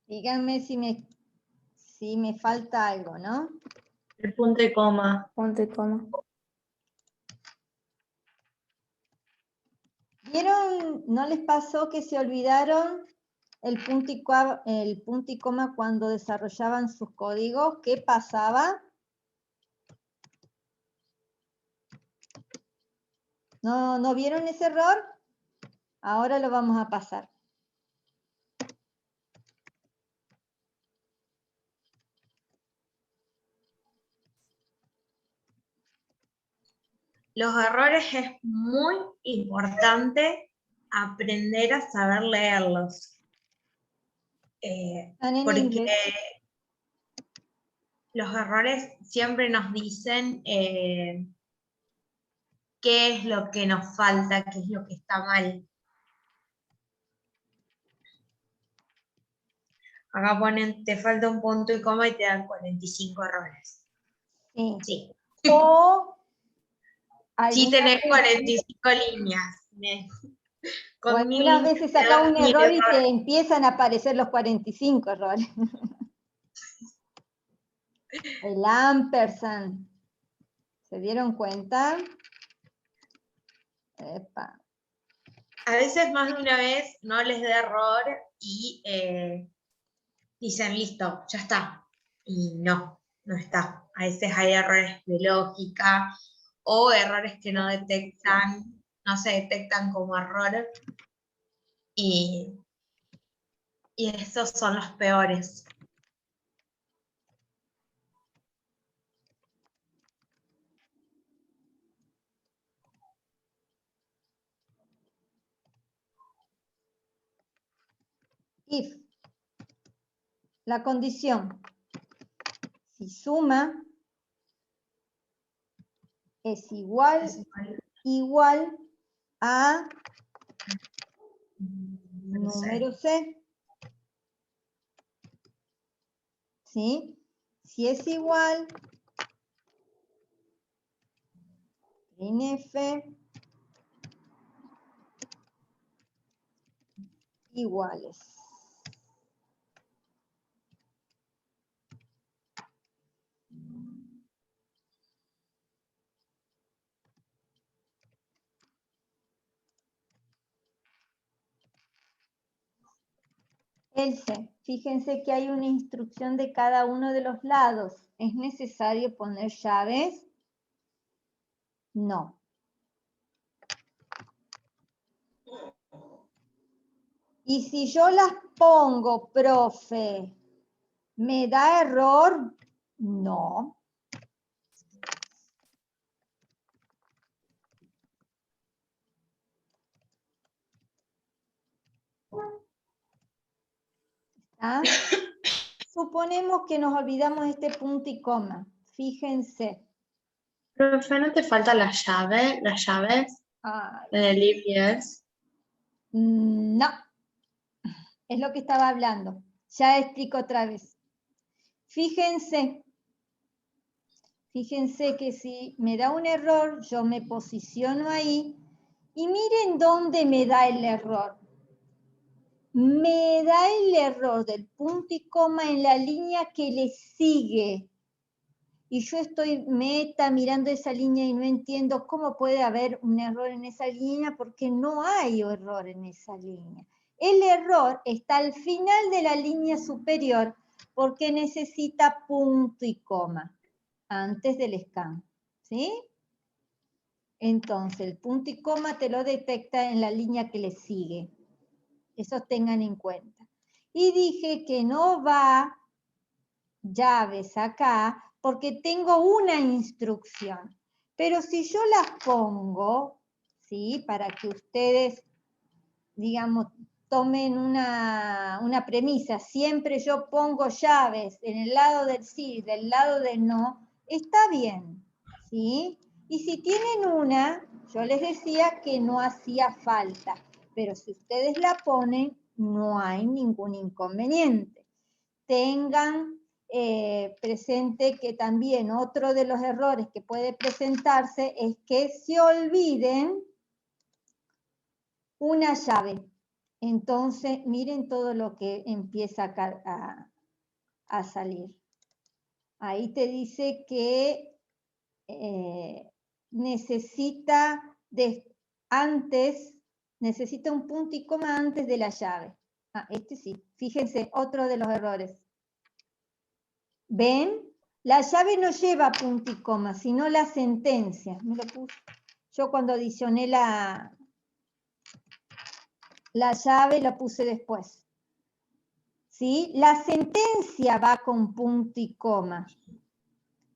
Díganme si me falta algo, ¿no? El punto y coma. Punto y coma. ¿Vieron? ¿No les pasó que se olvidaron el punto y coma cuando desarrollaban sus códigos? ¿Qué pasaba? ¿No vieron ese error? Ahora lo vamos a pasar. Los errores es muy importante aprender a saber leerlos. Están en Porque inglés. los errores siempre nos dicen qué es lo que nos falta, qué es lo que está mal. Acá ponen, te falta un punto y coma y te dan 45 errores. Sí. Sí. O Sí tenés 45 líneas. O Con 1000 algunas líneas veces te saca dan un 1000 error y te errores. empiezan a aparecer los 45 errores. El ampersand. ¿Se dieron cuenta? Epa. A veces más de una vez no les da error y dicen, listo, ya está. Y no está. A veces hay errores de lógica o errores que no detectan, no se detectan como error. Y estos son los peores. If. La condición. Si suma es igual a número C. ¿Sí? Si es igual, en F iguales. Else, fíjense que hay una instrucción de cada uno de los lados. ¿Es necesario poner llaves? No. Y si yo las pongo, profe, ¿me da error? No. ¿Ah? Suponemos que nos olvidamos de este punto y coma. Fíjense. Profe, ¿no te falta la llave? ¿Las llaves? Ay, En el if yes. no. Es lo que estaba hablando. Ya explico otra vez. Fíjense. Fíjense que si me da un error, yo me posiciono ahí y miren dónde me da el error. Me da el error del punto y coma en la línea que le sigue. Y yo estoy mirando esa línea y no entiendo cómo puede haber un error en esa línea porque no hay error en esa línea. El error está al final de la línea superior porque necesita punto y coma antes del scan. ¿Sí? Entonces, el punto y coma te lo detecta en la línea que le sigue. Eso tengan en cuenta. Y dije que no va llaves acá porque tengo una instrucción. Pero si yo las pongo, ¿sí? Para que ustedes, digamos, tomen una premisa, siempre yo pongo llaves en el lado del sí, del lado del no, está bien, ¿sí? Y si tienen una, yo les decía que no hacía falta, pero si ustedes la ponen, no hay ningún inconveniente. Tengan presente que también otro de los errores que puede presentarse es que se olviden una llave. Entonces, miren todo lo que empieza a salir. Ahí te dice que necesita un punto y coma antes de la llave. Ah, este sí. Fíjense, otro de los errores. ¿Ven? La llave no lleva punto y coma, sino la sentencia. Me lo puse. Yo cuando adicioné la llave la puse después. ¿Sí? La sentencia va con punto y coma,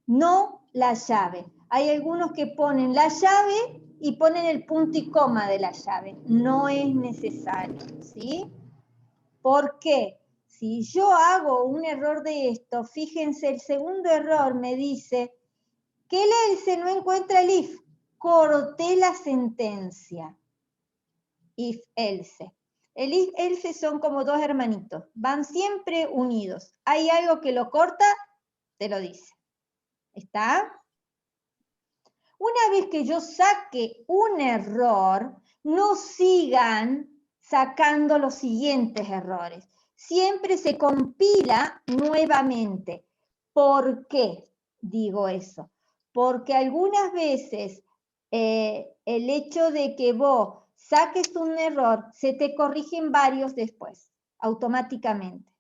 no la llave. Hay algunos que ponen la llave y ponen el punto y coma de la llave. No es necesario, ¿sí? ¿Por qué? Si yo hago un error de esto, fíjense, el segundo error me dice que el else no encuentra el if. Corté la sentencia. If, else. El if, else son como dos hermanitos. Van siempre unidos. Hay algo que lo corta, te lo dice. ¿Está? Una vez que yo saque un error, no sigan sacando los siguientes errores. Siempre se compila nuevamente. ¿Por qué digo eso? Porque algunas veces el hecho de que vos saques un error, se te corrigen varios después, automáticamente.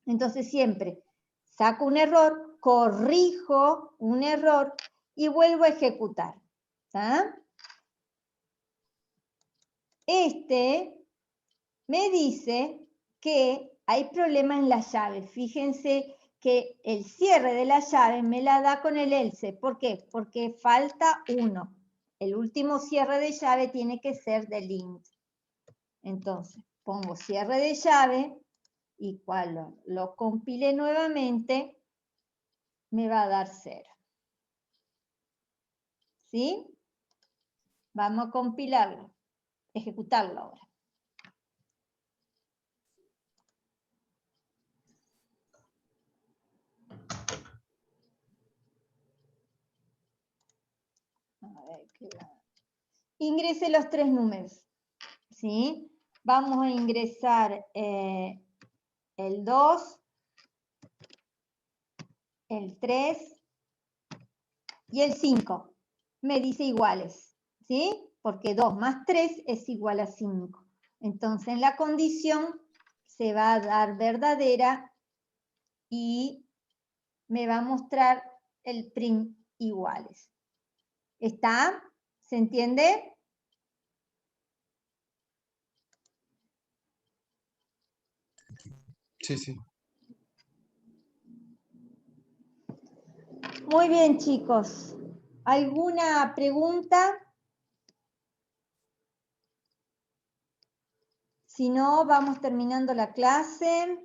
Entonces siempre saco un error, corrijo un error y vuelvo a ejecutar. ¿Tá? Este me dice que hay problema en la llave. Fíjense que el cierre de la llave me la da con el else. ¿Por qué? Porque falta uno. El último cierre de llave tiene que ser del int. Entonces, pongo cierre de llave y cuando lo compile nuevamente, me va a dar 0. ¿Sí? Vamos a compilarlo, ejecutarlo ahora. Ingrese los 3 números, ¿sí? Vamos a ingresar el 2, el 3 y el 5. Me dice iguales, ¿sí? Porque 2 más 3 es igual a 5. Entonces, la condición se va a dar verdadera y me va a mostrar el prim iguales. ¿Está? ¿Se entiende? Sí, sí. Muy bien, chicos. ¿Alguna pregunta? Si no, vamos terminando la clase.